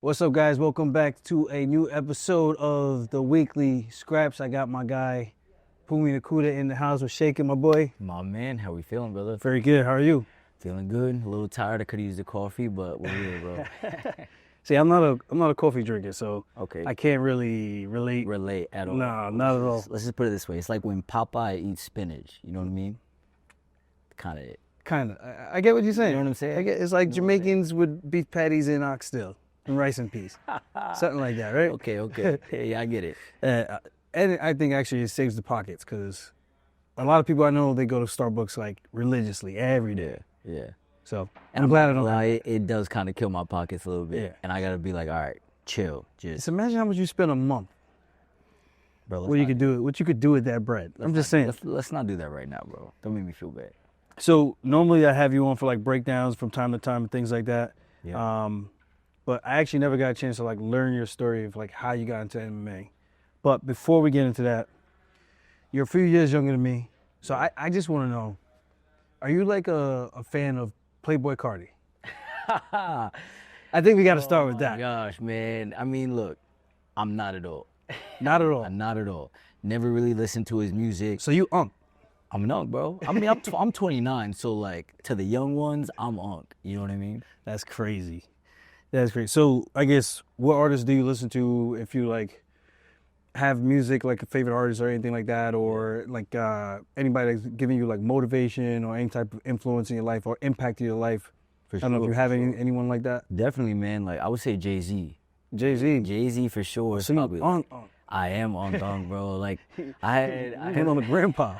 What's up, guys? Welcome back to a new episode of the Weekly Scraps. I got my guy, Phumi Nkuta, in the house with Shaking, my boy. My man, how we feeling, brother? Very good. How are you? Feeling good. A little tired. I could use the coffee, but we're here, bro. See, I'm not a coffee drinker, so Okay. I can't really relate at all. No, not at all. Let's just put it this way. It's like when Popeye eats spinach. You know what I mean? Kind of it. Kind of. I get what you're saying. You know what I'm saying? It's like Jamaicans with beef patties and oxtail and rice and peas. Something like that, right? Okay. Yeah, I get it. And I think actually it saves the pockets because a lot of people I know, they go to Starbucks like religiously every day. Yeah. So I'm glad I don't. It does kind of kill my pockets a little bit. Yeah. And I got to be like, all right, chill. Just imagine how much you spend a month. Bro, What you could do with that bread. I'm just saying. Let's not do that right now, bro. Don't make me feel bad. So normally I have you on for like breakdowns from time to time and things like that. Yeah. But I actually never got a chance to like learn your story of like how you got into MMA. But before we get into that, you're a few years younger than me. So I just want to know, are you like a fan of Playboi Carti? I think we got to start with that. Gosh, man. I mean, look, I'm not at all. Not at all. Not at all. Never really listened to his music. So you I'm an unk, bro. I mean, I'm 29, so like to the young ones, I'm unk. You know what I mean? That's crazy. That's crazy. So I guess what artists do you listen to if you like have music like a favorite artist or anything like that, or like anybody that's giving you like motivation or any type of influence in your life or impact in your life? For I don't know if you have anyone like that. Definitely, man. Like I would say Jay-Z. Jay-Z For sure. So you unk. I am unk, bro. Like I had on the grandpa.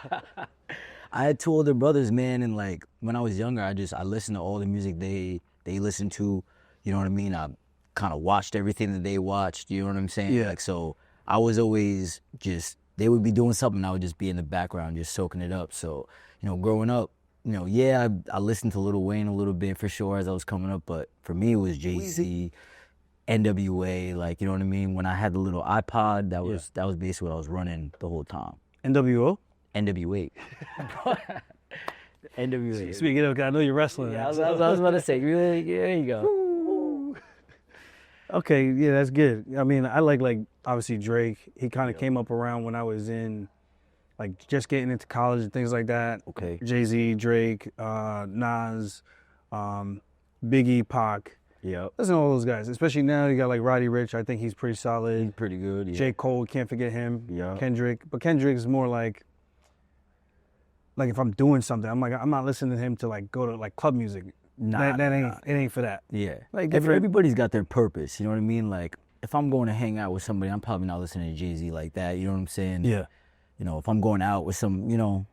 I had two older brothers, man, and like when I was younger, I listened to all the music they listened to. You know what I mean? I kind of watched everything that they watched. You know what I'm saying? Yeah. Like so, I was always just they would be doing something, I would just be in the background, just soaking it up. So you know, growing up, you know, yeah, I listened to Lil Wayne a little bit for sure as I was coming up, but for me it was Jay-Z, NWA, like you know what I mean. When I had the little iPod, that was basically what I was running the whole time. NWO? NWA. NWA. Speaking of, I know you're wrestling. Yeah, I was about to say, really? Yeah, there you go. Okay, yeah, that's good. I mean, I like obviously Drake. He kind of came up around when I was in, like, just getting into college and things like that. Okay. Jay-Z, Drake, Nas, Biggie, Pac. Yeah. Listen to all those guys. Especially now, you got like Roddy Ricch. I think he's pretty solid. He's pretty good. Yeah. J. Cole, can't forget him. Yeah. Kendrick, but Kendrick is more like if I'm doing something, I'm not listening to him to like go to like club music. It ain't for that. Yeah. Like everybody's got their purpose. You know what I mean? Like if I'm going to hang out with somebody, I'm probably not listening to Jay-Z like that. You know what I'm saying? Yeah. You know, if I'm going out with some, you know,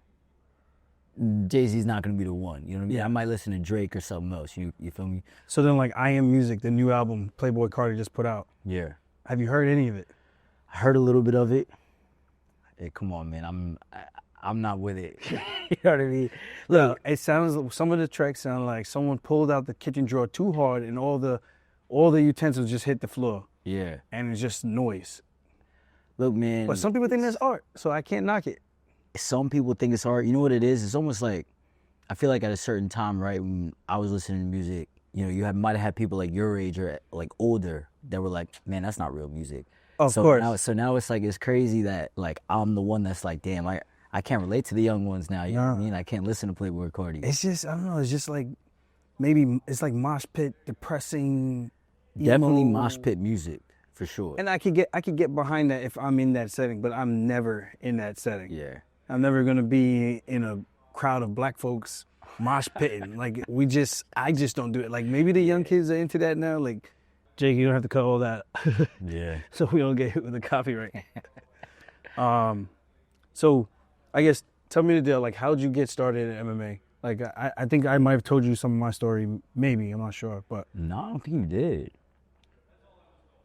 Jay-Z's not gonna be the one. You know what I mean? Yeah. I might listen to Drake or something else. You feel me? So then, like, I Am Music, the new album Playboi Carti just put out. Yeah. Have you heard any of it? I heard a little bit of it. Hey, come on, man. I'm not with it. You know what I mean? Look, it sounds. Some of the tracks sound like someone pulled out the kitchen drawer too hard, and all the utensils just hit the floor. Yeah. And it's just noise. Look, man. But some people think that's art, so I can't knock it. Some people think it's art. You know what it is? It's almost like, I feel like at a certain time, right, when I was listening to music, you know, you might have had people like your age or like older that were like, man, that's not real music. Of course. Now it's like, it's crazy that like I'm the one that's like, damn, I can't relate to the young ones now. You know what I mean? I can't listen to Playboi Carti. It's just, I don't know, it's just like, maybe it's like mosh pit, depressing. Definitely mosh pit music, for sure. And I could get behind that if I'm in that setting, but I'm never in that setting. Yeah. I'm never gonna be in a crowd of black folks mosh pitting. Like I just don't do it. Like maybe the young kids are into that now. Like, Jake, you don't have to cut all that. Yeah. So we don't get hit with the copyright. So I guess tell me the deal. Like, how'd you get started in MMA? Like, I think I might have told you some of my story. Maybe, I'm not sure, but No, I don't think you did.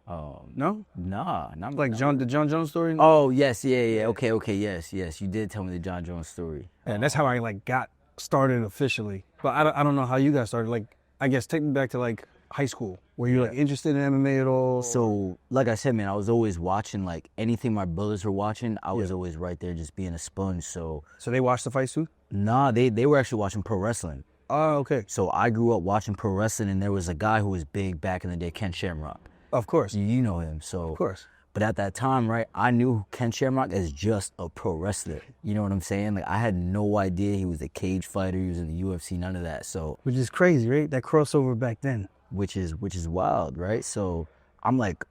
No? Nah. Not Like the John Jones story? Oh, yes, yeah. Okay, yes. You did tell me the John Jones story. And that's how I like got started officially. But I don't know how you got started. Like, I guess take me back to like high school. Were you like interested in MMA at all? So, like I said, man, I was always watching like anything my brothers were watching. I was always right there, just being a sponge. So they watched the fights too? Nah, they were actually watching pro wrestling. Oh, okay. So I grew up watching pro wrestling, and there was a guy who was big back in the day, Ken Shamrock. Of course. You know him, so. Of course. But at that time, right, I knew Ken Shamrock as just a pro wrestler. You know what I'm saying? Like, I had no idea he was a cage fighter, he was in the UFC, none of that. So, which is crazy, right? That crossover back then. Which is wild, right? So I'm like,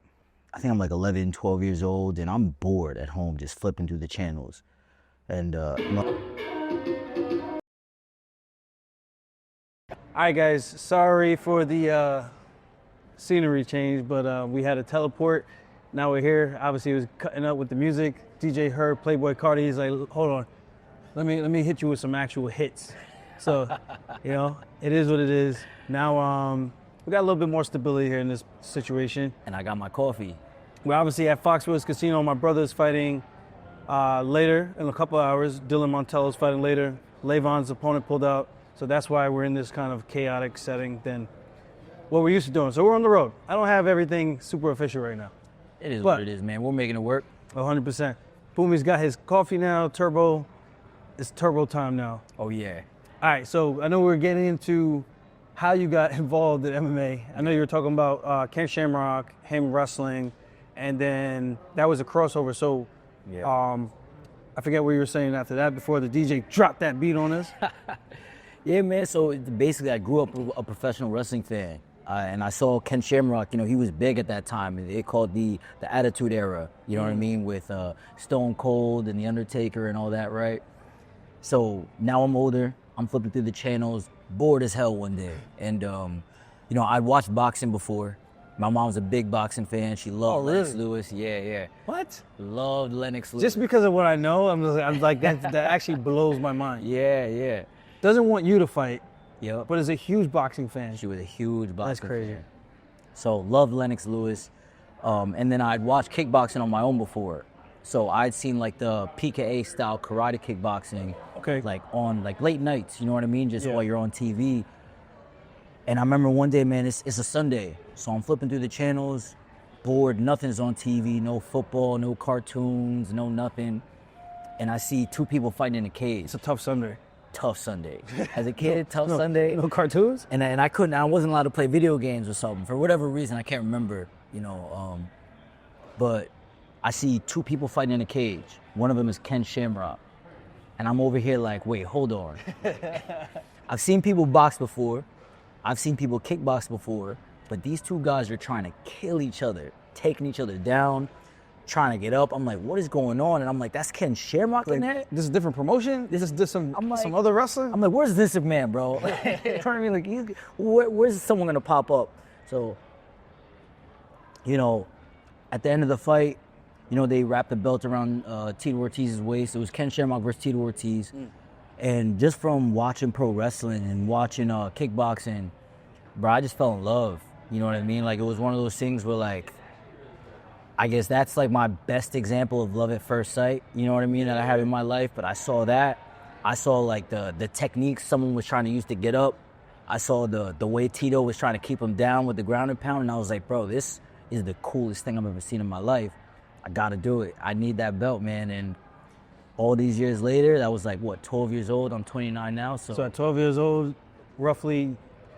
I think I'm like 11, 12 years old, and I'm bored at home just flipping through the channels. And all right, guys, sorry for the scenery change, but we had a teleport. Now we're here. Obviously, it was cutting up with the music. DJ heard Playboi Carti. He's like, hold on, let me hit you with some actual hits. So, you know, it is what it is. Now we got a little bit more stability here in this situation. And I got my coffee. We're obviously at Foxwoods Casino. My brother's fighting later in a couple of hours. Dylan Montello's fighting later. Levon's opponent pulled out. So that's why we're in this kind of chaotic setting than what we're used to doing. So we're on the road. I don't have everything super official right now. It is what it is, man. We're making it work. 100%. Fumi's got his coffee now, turbo. It's turbo time now. Oh, yeah. All right, so I know we're getting into how you got involved in MMA. I know you were talking about Ken Shamrock, him wrestling, and then that was a crossover. So I forget what you were saying after that before the DJ dropped that beat on us. Yeah, man. So basically, I grew up a professional wrestling fan. And I saw Ken Shamrock, you know, he was big at that time. They called the Attitude Era, you know what I mean, with Stone Cold and The Undertaker and all that, right? So now I'm older, I'm flipping through the channels, bored as hell one day. And, you know, I'd watched boxing before. My mom's a big boxing fan. She loved Lennox Lewis. Yeah. What? Loved Lennox Lewis. Just because of what I know, I'm like, that actually blows my mind. Yeah. Doesn't want you to fight. Yep. But is a huge boxing fan. She was a huge boxing That's crazy. fan. So loved Lennox Lewis. And then I'd watched kickboxing on my own before. So I'd seen like the PKA style karate kickboxing. Okay. Like on like late nights, you know what I mean? Just while you're on TV. And I remember one day, man, it's a Sunday. So I'm flipping through the channels, bored, nothing's on TV, no football, no cartoons, no nothing. And I see two people fighting in a cage. It's a tough Sunday. Tough Sunday. As a kid, tough Sunday. No cartoons? And I wasn't allowed to play video games or something. For whatever reason, I can't remember, you know. But I see two people fighting in a cage. One of them is Ken Shamrock. And I'm over here like, wait, hold on. I've seen people box before. I've seen people kickbox before. But these two guys are trying to kill each other, taking each other down, trying to get up. I'm like, what is going on? And I'm like, that's Ken Shamrock in there? This is a different promotion? This is some other wrestler? I'm like, where's this man, bro? Trying to be like, where's someone gonna pop up? So, you know, at the end of the fight, you know, they wrapped the belt around Tito Ortiz's waist. It was Ken Shamrock versus Tito Ortiz. And just from watching pro wrestling and watching kickboxing, bro, I just fell in love. You know what I mean? Like, it was one of those things where, like, I guess that's like my best example of love at first sight, you know what I mean, that I have in my life. But I saw that. I saw like the techniques someone was trying to use to get up. I saw the way Tito was trying to keep him down with the ground and pound. And I was like, bro, this is the coolest thing I've ever seen in my life. I got to do it. I need that belt, man. And all these years later, that was like, what, 12 years old? I'm 29 now. So at 12 years old, roughly,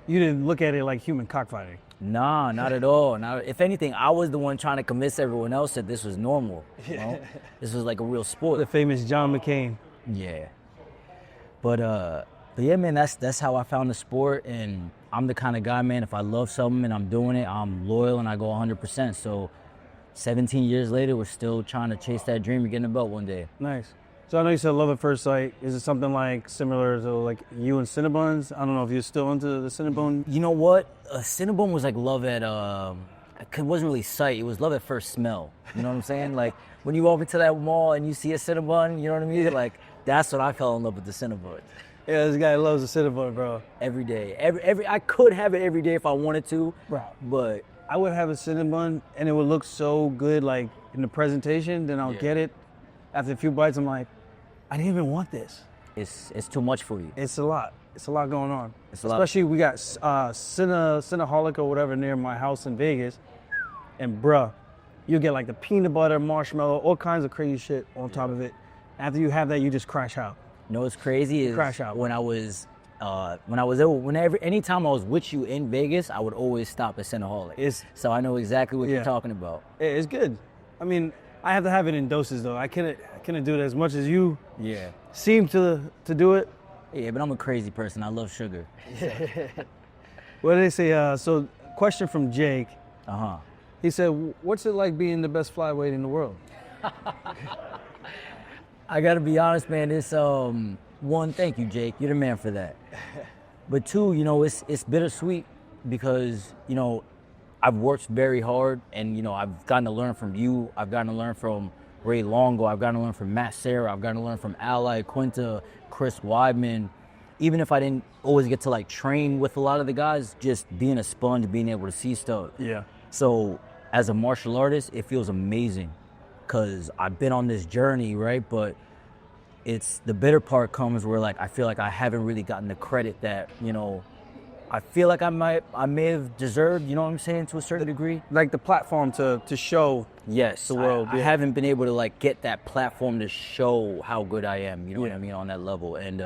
you didn't look at it like human cockfighting. Nah, not at all. If anything, I was the one trying to convince everyone else that this was normal. You know? This was like a real sport. The famous John McCain. Yeah. But yeah, man, that's how I found the sport. And I'm the kind of guy, man, if I love something and I'm doing it, I'm loyal and I go 100%. So 17 years later, we're still trying to chase that dream of getting a belt one day. Nice. So I know you said love at first sight. Is it something like similar to like you and Cinnabons? I don't know if you're still into the Cinnabon. You know what? Cinnabon was like love at, it wasn't really sight. It was love at first smell. You know what I'm saying? Like when you walk into that mall and you see a Cinnabon, you know what I mean? Yeah. Like that's when I fell in love with the Cinnabon. Yeah, this guy loves the Cinnabon, bro. Every day. Every I could have it every day if I wanted to. Bro. But I would have a Cinnabon and it would look so good like in the presentation, then I'll get it. After a few bites, I'm like, I didn't even want this. It's too much for you. It's a lot. It's a lot going on. It's a lot. Especially we got Cinnaholic or whatever near my house in Vegas. And bruh, you get like the peanut butter, marshmallow, all kinds of crazy shit on top of it. After you have that, you just crash out. You know what's crazy is crash out. When I was Anytime I was with you in Vegas, I would always stop at Cinnaholic. So I know exactly what you're talking about. It's good. I mean, I have to have it in doses though. I couldn't do it as much as you seem to do it. Yeah, but I'm a crazy person. I love sugar. What did they say? So, question from Jake. Uh-huh. He said, what's it like being the best flyweight in the world? I gotta be honest, man. It's one, thank you, Jake. You're the man for that. But two, it's bittersweet because I've worked very hard, and I've gotten to learn from you. I've gotten to learn from Ray Longo. I've gotten to learn from Matt Serra. I've gotten to learn from Ally, Quinta, Chris Weidman. Even if I didn't always get to train with a lot of the guys, just being a sponge, being able to see stuff. Yeah. So as a martial artist, it feels amazing because I've been on this journey, right? But it's the bitter part comes where I feel like I haven't really gotten the credit that, I feel like I may have deserved, you know what I'm saying, to a certain degree. Like the platform to show the world. I haven't been able to get that platform to show how good I am, you know what I mean, on that level. And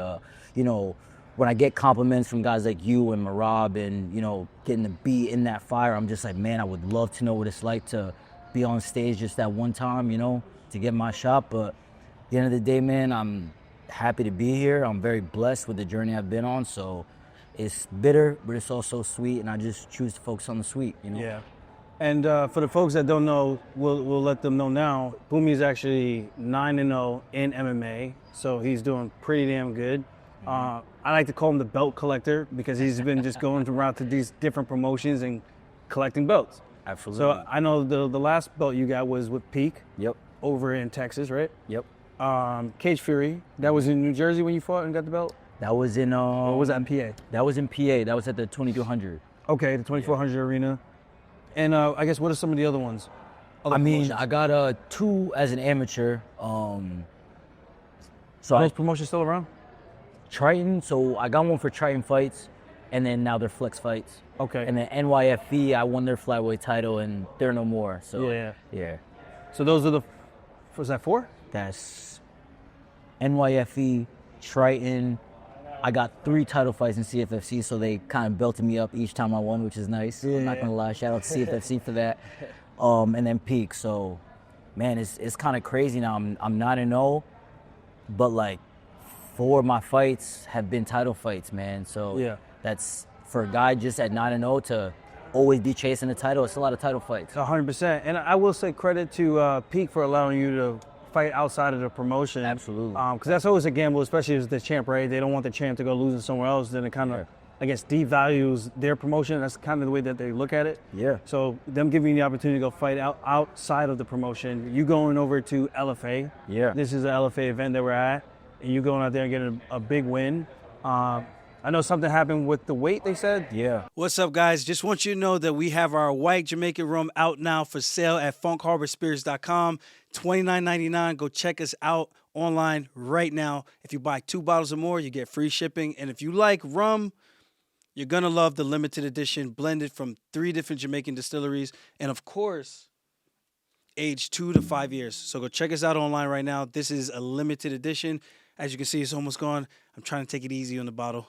when I get compliments from guys like you and Marab and, getting to be in that fire, I'm just like, man, I would love to know what it's like to be on stage just that one time, to get my shot. But at the end of the day, man, I'm happy to be here. I'm very blessed with the journey I've been on. So it's bitter, but it's also sweet, and I just choose to focus on the sweet, Yeah. And for the folks that don't know, we'll let them know now. Phumi is actually 9-0 in MMA, so he's doing pretty damn good. I like to call him the belt collector because he's been just going around to these different promotions and collecting belts. Absolutely. So I know the last belt you got was with Peak. Yep. Over in Texas, right? Yep. Cage Fury. That was in New Jersey when you fought and got the belt? That was in Or was that in PA? That was in PA. That was at the 2200. Okay, the 2400 arena. And I guess what are some of the other ones? I got 2 as an amateur. So are those promotions still around? Triton, so I got one for Triton Fights, and then now they're Flex Fights. Okay. And then NYFE, I won their flyweight title, and they're no more. So yeah. So those are was that 4? That's NYFE, Triton. I got 3 title fights in CFFC, so they kind of belted me up each time I won, which is nice. I'm not gonna lie, shout out to CFFC for that. And then Peak. So, man, it's kind of crazy now. I'm 9-0, but 4 of my fights have been title fights, man. So that's for a guy just at 9-0 to always be chasing the title. It's a lot of title fights. 100%. And I will say credit to Peak for allowing you to fight outside of the promotion. Absolutely. Because that's always a gamble, especially as the champ, right? They don't want the champ to go losing somewhere else. Then it kind of, I guess, devalues their promotion. That's kind of the way that they look at it. Yeah. So them giving you the opportunity to go fight outside of the promotion, you going over to LFA. Yeah. This is an LFA event that we're at. And you going out there and getting a big win. I know something happened with the weight, they said. Yeah. What's up, guys? Just want you to know that we have our white Jamaican rum out now for sale at funkharborspirits.com. $29.99. Go check us out online right now. If you buy 2 bottles or more, you get free shipping. And if you like rum, you're going to love the limited edition blended from 3 different Jamaican distilleries. And, of course, aged 2 to 5 years. So go check us out online right now. This is a limited edition. As you can see, it's almost gone. I'm trying to take it easy on the bottle.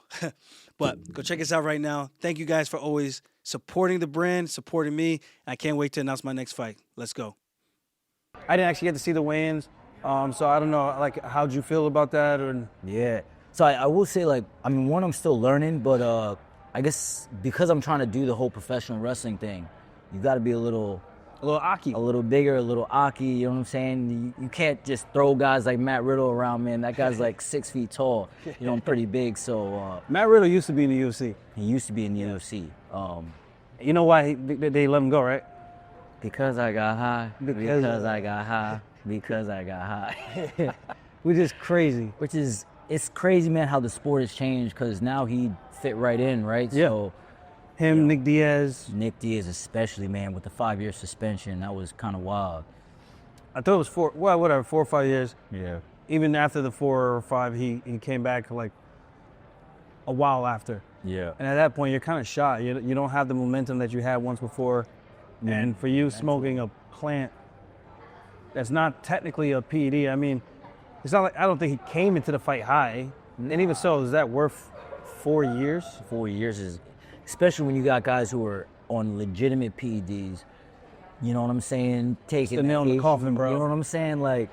But go check us out right now. Thank you guys for always supporting the brand, supporting me. I can't wait to announce my next fight. Let's go. I didn't actually get to see the weigh-ins, so I don't know, how'd you feel about that? Yeah. So I will say, one, I'm still learning, but I guess because I'm trying to do the whole professional wrestling thing, you got to be a little Aki. A little bigger, a little Aki, you know what I'm saying? You can't just throw guys like Matt Riddle around, man. That guy's 6 feet tall. I'm pretty big, so... Matt Riddle used to be in the UFC. He used to be in the UFC. You know why they let him go, right? Because I got high. Because I got high. Because I got high. Which is crazy. It's crazy, man, how the sport has changed, because now he fit right in, right? Yeah. So... Him, Nick Diaz. Nick Diaz especially, man, with the 5-year suspension. That was kind of wild. I thought it was 4 or 5 years. Yeah. Even after the 4 or 5, he came back a while after. Yeah. And at that point, you're kind of shot. You don't have the momentum that you had once before. Mm-hmm. And for you smoking a plant that's not technically a PED, I mean, it's not I don't think he came into the fight high. And even so, is that worth 4 years? 4 years is, especially when you got guys who are on legitimate PEDs. You know what I'm saying? Taking the nail in the coffin, bro. You know what I'm saying? Like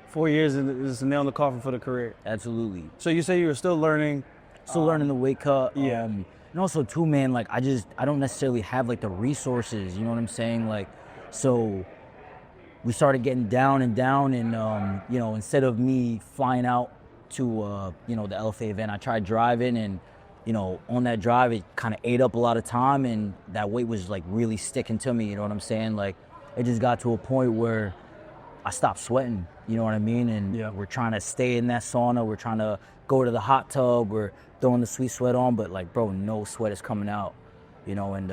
4 years is a nail in the coffin for the career. absolutely. So you say you were still learning. Still learning the weight cut. Yeah. And also too, man, like I don't necessarily have like the resources, you know what I'm saying? Like, so we started getting down and you know, instead of me flying out to you know, the LFA event, I tried driving, and you know, on that drive it kind of ate up a lot of time, and that weight was like really sticking to me, you know what I'm saying? Like it just got to a point where I stopped sweating, you know what I mean? And we're trying to stay in that sauna, we're trying to go to the hot tub, we're throwing the sweet sweat on, but like, bro, no sweat is coming out, you know, and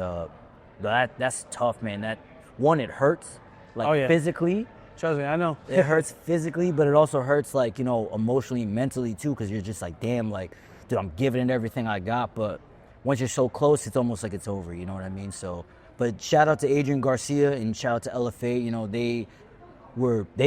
that's tough, man. That one, it hurts, like physically. Trust me, I know. It hurts physically, but it also hurts, like, you know, emotionally, mentally too, because you're just like, damn, like, dude, I'm giving it everything I got, but once you're so close, it's almost like it's over, you know what I mean? So, but shout out to Adrian Garcia and shout out to LFA, you know, they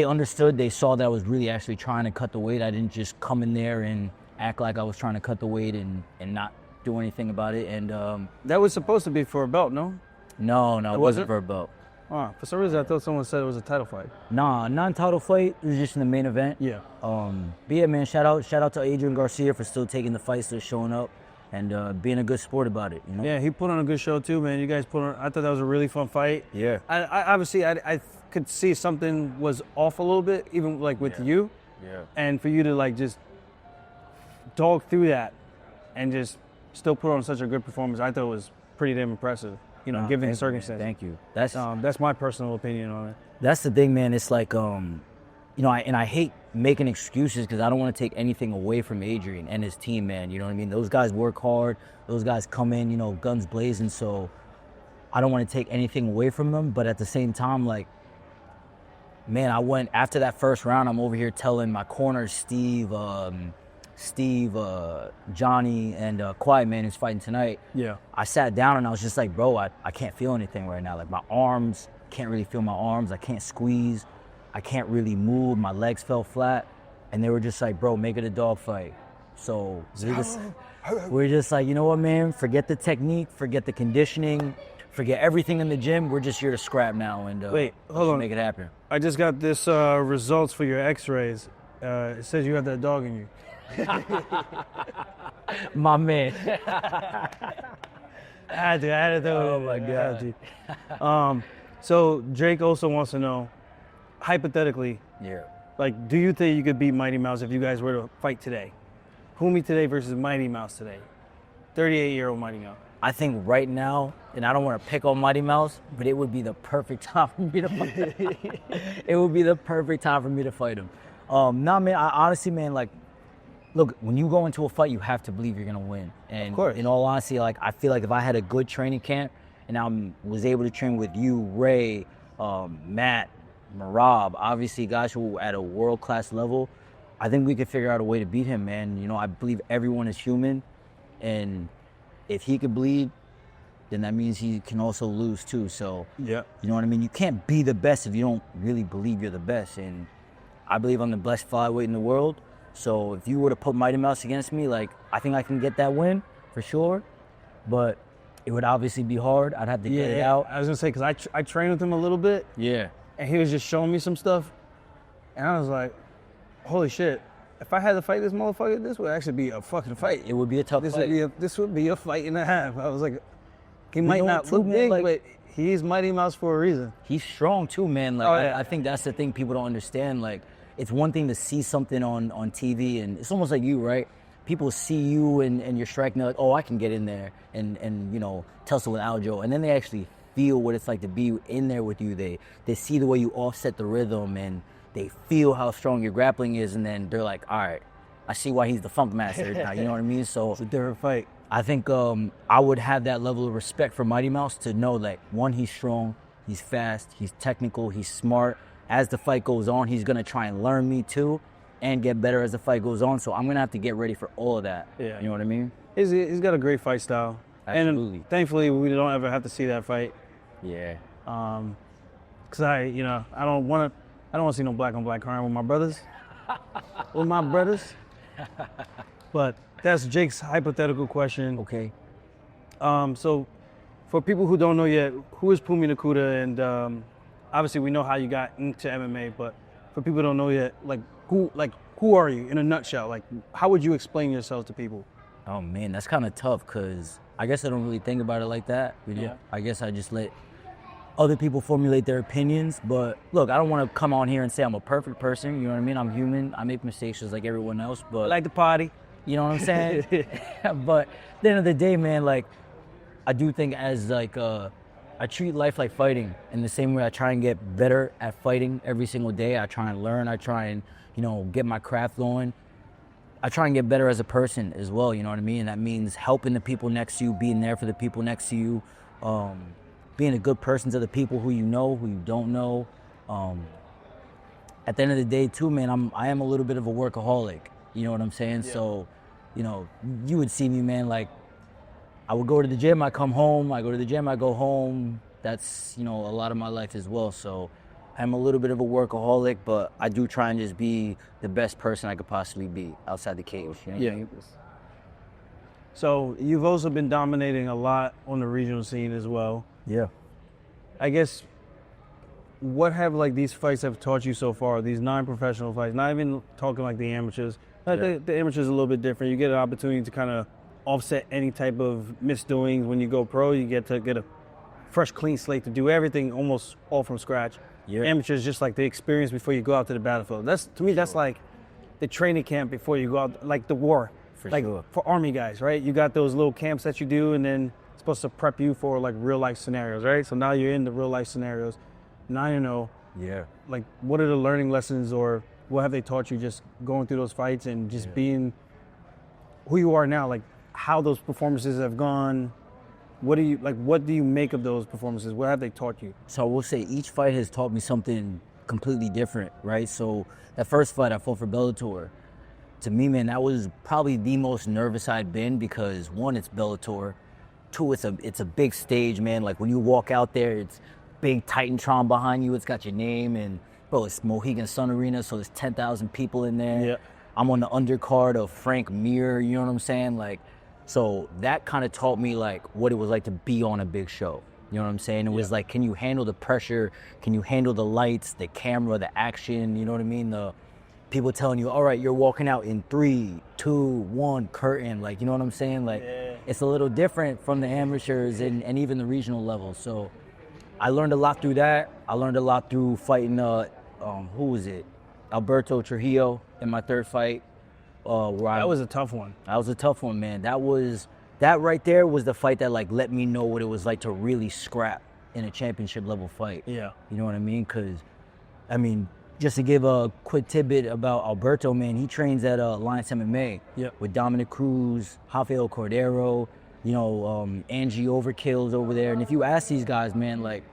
understood, they saw that I was really actually trying to cut the weight. I didn't just come in there and act like I was trying to cut the weight and not do anything about it. And that was supposed to be for a belt, no? No, it wasn't for a belt. For some reason I thought someone said it was a title fight. Nah, non-title fight. It was just in the main event. Yeah. But yeah, man, shout out to Adrian Garcia for still taking the fight, still showing up, and being a good sport about it, you know? Yeah, he put on a good show too, man. You guys put on, I thought that was a really fun fight. Yeah. I obviously I could see something was off a little bit, even like with you. Yeah. And for you to like just dog through that and just still put on such a good performance, I thought it was pretty damn impressive. You know, given the circumstances. Thank you. That's my personal opinion on it. That's the thing, man. It's like, you know, I hate making excuses because I don't want to take anything away from Adrian and his team, man. You know what I mean? Those guys work hard. Those guys come in, you know, guns blazing. So I don't want to take anything away from them. But at the same time, like, man, I went after that first round. I'm over here telling my corner, Steve, Johnny, and Quiet Man who's fighting tonight. Yeah. I sat down and I was just like, bro, I can't feel anything right now. Like my arms, can't really feel my arms. I can't squeeze. I can't really move. My legs fell flat. And they were just like, bro, make it a dog fight. So we're just like, you know what, man? Forget the technique, forget the conditioning, forget everything in the gym. We're just here to scrap now and wait, hold on. Make it happen. I just got this results for your x-rays. It says you have that dog in you. My man. I had to Oh my God. So Drake also wants to know, hypothetically, like, do you think you could beat Mighty Mouse if you guys were to fight today? Phumi today versus Mighty Mouse today. 38-year-old Mighty Mouse. I think right now, and I don't want to pick on Mighty Mouse, but it would be the perfect time for me to fight him. It would be the perfect time for me to fight him. Nah, man, I honestly, man, like, look, when you go into a fight, you have to believe you're going to win. And of course. In all honesty, like, I feel like if I had a good training camp and I was able to train with you, Ray, Matt, Marab, obviously guys who are at a world-class level, I think we could figure out a way to beat him, man. You know, I believe everyone is human, and if he could bleed, then that means he can also lose too. So, yeah, you know what I mean? You can't be the best if you don't really believe you're the best. And I believe I'm the best flyweight in the world. So if you were to put Mighty Mouse against me, like, I think I can get that win for sure. But it would obviously be hard. I'd have to get it out. I was gonna say, because I trained with him a little bit. Yeah. And he was just showing me some stuff, and I was like, holy shit. If I had to fight this motherfucker, this would actually be a fucking fight. It would be a tough fight. This would be a fight and a half. I was like, he might not look big, but he's Mighty Mouse for a reason. He's strong too, man. Like, I think that's the thing people don't understand. Like, it's one thing to see something on TV, and it's almost like you, right? People see you and you're striking, like, oh, I can get in there and you know, tussle with Aljo. And then they actually feel what it's like to be in there with you. They see the way you offset the rhythm, and they feel how strong your grappling is, and then they're like, all right, I see why he's the funk master now, you know what I mean? So it's a different fight. I think I would have that level of respect for Mighty Mouse to know that, one, he's strong, he's fast, he's technical, he's smart. As the fight goes on, he's going to try and learn me too and get better as the fight goes on. So I'm going to have to get ready for all of that. Yeah. You know what I mean? He's got a great fight style. Absolutely. And thankfully, we don't ever have to see that fight. Yeah. Because I don't want to see no black on black crime with my brothers. But That's Jake's hypothetical question. Okay. So for people who don't know yet, who is Phumi Nkuta? And obviously we know how you got into MMA, but for people who don't know yet, who are you in a nutshell? Like, how would you explain yourself to people? Oh man, that's kind of tough because I guess I don't really think about it like that. You know? Yeah. I guess I just let other people formulate their opinions. But look, I don't want to come on here and say I'm a perfect person. You know what I mean? I'm human. I make mistakes just like everyone else. But Like the party. you know what I'm saying? But at the end of the day, man, like I do think as like I treat life like fighting in the same way I try and get better at fighting every single day. I try and learn. I try and, you know, get my craft going. I try and get better as a person as well, you know what I mean? And that means helping the people next to you, being there for the people next to you, being a good person to the people who you know, who you don't know. At the end of the day, too, man, I am a little bit of a workaholic, you know what I'm saying? Yeah. So, you know, you would see me, man, like, I would go to the gym, I come home, I go to the gym, I go home. That's, you know, a lot of my life as well. So I'm a little bit of a workaholic, but I do try and just be the best person I could possibly be outside the cage. You know what I mean? So you've also been dominating a lot on the regional scene as well. Yeah. I guess, what have like these fights have taught you so far? These non-professional fights, not even talking like the amateurs. The amateurs are a little bit different. You get an opportunity to kind of offset any type of misdoings. When you go pro, you get to get a fresh, clean slate to do everything almost all from scratch. Yeah. Amateurs just like the experience before you go out to the battlefield. That's, to me, that's like the training camp before you go out, like the war. For like sure. for Army guys, right? You got those little camps that you do, and then it's supposed to prep you for like real life scenarios, right? So now you're in the real life scenarios. Now you know, Yeah. like, what are the learning lessons, or what have they taught you just going through those fights and just being who you are now? Like, how those performances have gone. What do you make of those performances? What have they taught you? So I will say each fight has taught me something completely different, right? So that first fight I fought for Bellator, to me, man, that was probably the most nervous I'd been because one, it's Bellator. Two, it's a big stage, man. Like when you walk out there, it's big Titantron behind you. It's got your name, and bro, it's Mohegan Sun Arena, so there's 10,000 people in there. Yeah. I'm on the undercard of Frank Mir, you know what I'm saying? Like, so that kind of taught me like what it was like to be on a big show. You know what I'm saying? It was like, can you handle the pressure? Can you handle the lights, the camera, the action? You know what I mean? The people telling you, all right, you're walking out in 3, 2, 1, curtain. Like, you know what I'm saying? Like, it's a little different from the amateurs and even the regional level. So I learned a lot through that. I learned a lot through fighting, who was it? Alberto Trujillo in my third fight. That was a tough one. That was a tough one, man. That right there was the fight that like let me know what it was like to really scrap in a championship level fight. Yeah. You know what I mean? Because, I mean, just to give a quick tidbit about Alberto, man, he trains at Alliance MMA with Dominic Cruz, Rafael Cordero, you know, Angie Overkill's over there. And if you ask these guys, man, like,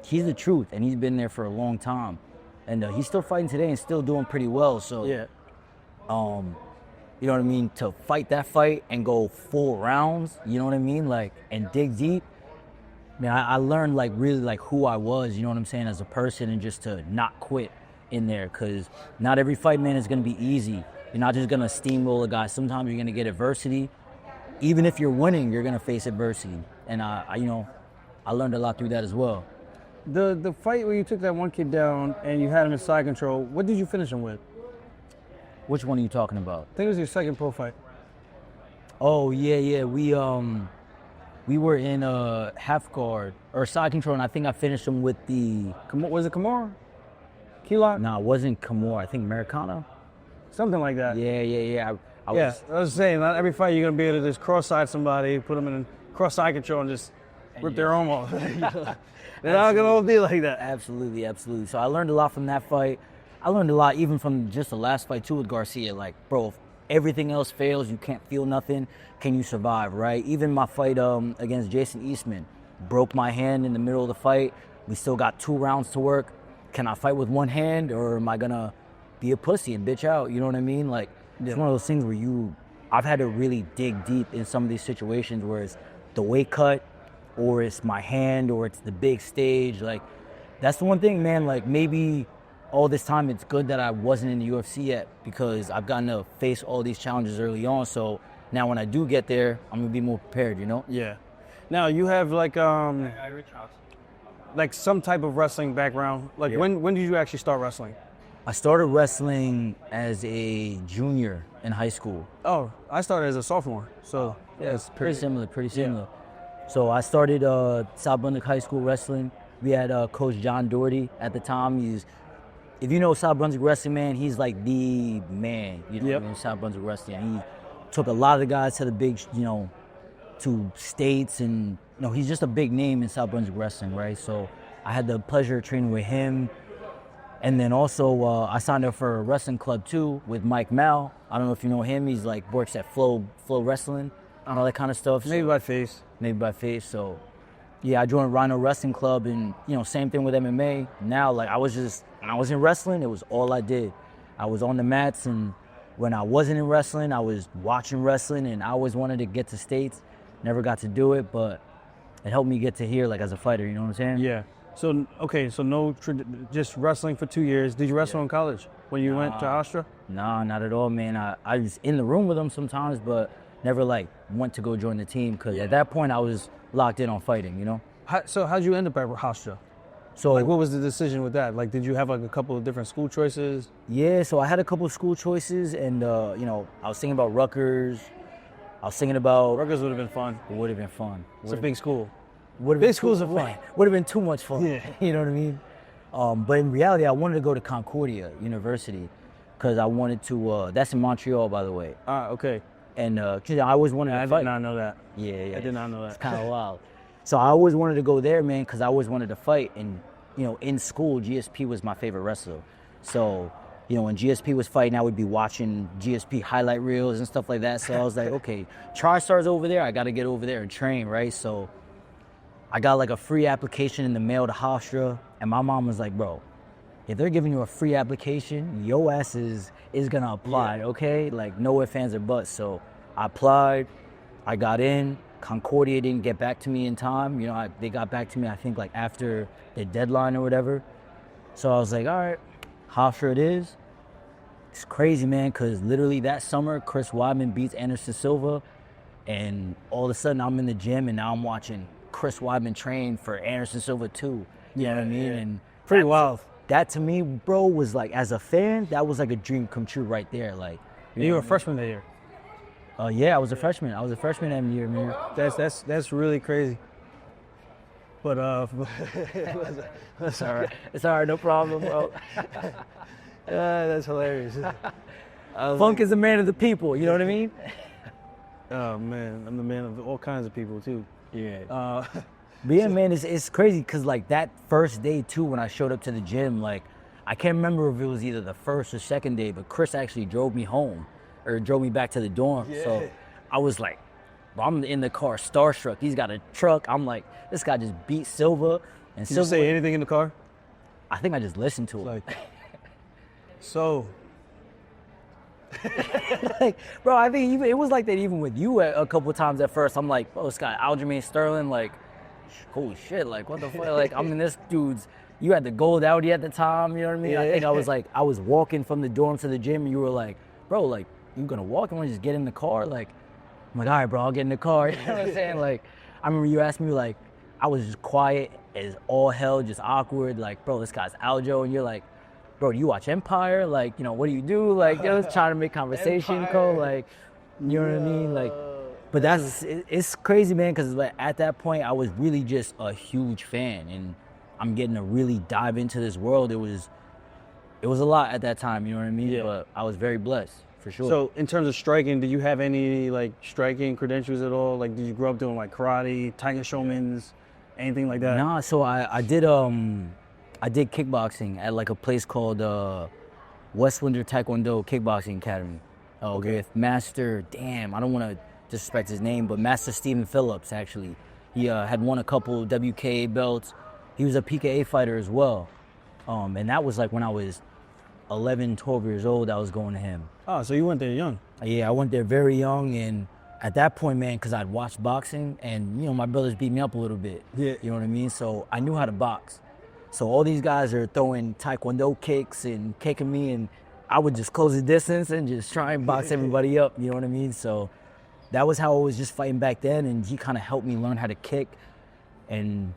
he's the truth, and he's been there for a long time. And he's still fighting today and still doing pretty well. So, you know what I mean? To fight that fight and go 4 rounds, you know what I mean? Like, and dig deep. Man, I learned like really like who I was, you know what I'm saying, as a person, and just to not quit in there, because not every fight, man, is going to be easy. You're not just going to steamroll a guy. Sometimes you're going to get adversity. Even if you're winning, you're going to face adversity. And I learned a lot through that as well. The fight where you took that one kid down and you had him in side control, what did you finish him with? Which one are you talking about? I think it was your second pro fight. Oh, yeah. We were in half guard or side control, and I think I finished him with the... Was it Kimura? Key lock? No, it wasn't Kimura. I think Americana. Something like that. Yeah. I was saying, not every fight you're going to be able to just cross-side somebody, put them in cross-side control and just rip their arm off. They're not going to all be like that. Absolutely. So I learned a lot from that fight. I learned a lot even from just the last fight, too, with Garcia. Like, bro, if everything else fails, you can't feel nothing, can you survive, right? Even my fight against Jason Eastman, broke my hand in the middle of the fight. We still got 2 rounds to work. Can I fight with one hand, or am I going to be a pussy and bitch out? You know what I mean? Like, it's one of those things where I've had to really dig deep in some of these situations where it's the weight cut, or it's my hand, or it's the big stage. Like, that's the one thing, man, like, maybe all this time it's good that I wasn't in the UFC yet, because I've gotten to face all these challenges early on. So Now, when I do get there, I'm gonna be more prepared, you know? Yeah. Now you have like some type of wrestling background. Like when did you actually start wrestling? I started wrestling as a junior in high school. Oh, I started as a sophomore. So yeah, it's Pretty similar. So I started South Brunswick High School wrestling. We had Coach John Doherty at the time. If you know South Brunswick wrestling, man, he's like the man, you know, in South Brunswick wrestling. He took a lot of the guys to the big, you know, to states, and you know, he's just a big name in South Brunswick wrestling, right? So I had the pleasure of training with him. And then also I signed up for a wrestling club too with Mike Mal. I don't know if you know him. He's like works at Flow Wrestling and all that kind of stuff. Maybe by face. So yeah, I joined Rhino Wrestling Club, and you know, same thing with MMA. Now, like when I was in wrestling, it was all I did. I was on the mats, and when I wasn't in wrestling, I was watching wrestling, and I always wanted to get to States. Never got to do it, but it helped me get to here, like as a fighter, you know what I'm saying? Yeah. So, okay, so just wrestling for 2 years. Did you wrestle in college when you went to Hofstra? No, not at all, man. I was in the room with them sometimes, but never like went to go join the team, because at that point I was locked in on fighting, you know? So how'd you end up at Hofstra? So like, what was the decision with that? Like, did you have like a couple of different school choices? Yeah, so I had a couple of school choices, and you know, I was thinking about Rutgers. I was thinking about Rutgers would have been fun. It would have been fun. It's a big school. Big schools are fun. Would have been too much fun. Yeah. You know what I mean? But in reality, I wanted to go to Concordia University because I wanted to. That's in Montreal, by the way. Okay. And I always wanted to fight. I did not know that. Yeah. I did not know that. It's kind of wild. So I always wanted to go there, man, because I always wanted to fight. And you know, in school, GSP was my favorite wrestler. So you know, when GSP was fighting, I would be watching GSP highlight reels and stuff like that. So I was like, okay, TriStar's over there. I got to get over there and train, right? So I got like a free application in the mail to Hofstra, and my mom was like, bro, if they're giving you a free application, your ass is gonna apply, okay? Like, no ifs, ands, or buts. So I applied, I got in. Concordia didn't get back to me in time. You know, they got back to me, I think, like after the deadline or whatever. So I was like, all right, Hofstra it is. It's crazy, man, because literally that summer, Chris Weidman beats Anderson Silva, and all of a sudden I'm in the gym, and now I'm watching Chris Weidman train for Anderson Silva too. You know what I mean? Yeah. And pretty wild. That to me, bro, was like, as a fan, that was like a dream come true right there. Like, you were a freshman that year. Yeah, I was a freshman. I was a freshman that year, man. That's really crazy. But It's all right. It's all right, no problem, bro. That's hilarious. Funk is the man of the people. You know what I mean? Oh man, I'm the man of all kinds of people too. Yeah. But yeah, man, it's crazy because like that first day too, when I showed up to the gym, like I can't remember if it was either the first or second day, but Chris actually drove me home or drove me back to the dorm. Yeah. So I was like, I'm in the car, starstruck. He's got a truck. I'm like, this guy just beat Silva. And Did you say anything in the car? I think I just listened to it. Like, so. Like, bro, I think it was like that even with you a couple times at first. I'm like, bro, this guy Aljamain Sterling, like, holy shit, like, what the fuck? Like, I mean, this dude's, you had the gold Audi at the time, you know what I mean? Yeah. I think I was walking from the dorm to the gym, and you were like, bro, like, you gonna walk? You wanna just get in the car? Like, I'm like, all right, bro, I'll get in the car. You know what I'm saying? Like, I remember you asked me, like, I was just quiet as all hell, just awkward. Like, bro, this guy's Aljo, and you're like, bro, do you watch Empire? Like, you know, what do you do? Like, you know, trying to make conversation, Cole. Like, you know what I mean? Like, but it's crazy, man, because like, at that point, I was really just a huge fan, and I'm getting to really dive into this world. It was a lot at that time, you know what I mean? Yeah. But I was very blessed, for sure. So in terms of striking, do you have any like striking credentials at all? Like, did you grow up doing like karate, Tiger Showmans, anything like that? Nah, so I did kickboxing at like a place called Westwinder Taekwondo Kickboxing Academy. Okay. With Master, I don't want to disrespect his name, but Master Stephen Phillips, actually. He had won a couple WKA belts. He was a PKA fighter as well. And that was like when I was 11, 12 years old, I was going to him. Oh, so you went there young. Yeah, I went there very young, and at that point, man, because I'd watched boxing, and, you know, my brothers beat me up a little bit. Yeah. You know what I mean? So I knew how to box. So all these guys are throwing Taekwondo kicks and kicking me, and I would just close the distance and just try and box everybody up, you know what I mean? So that was how I was just fighting back then, and he kind of helped me learn how to kick, and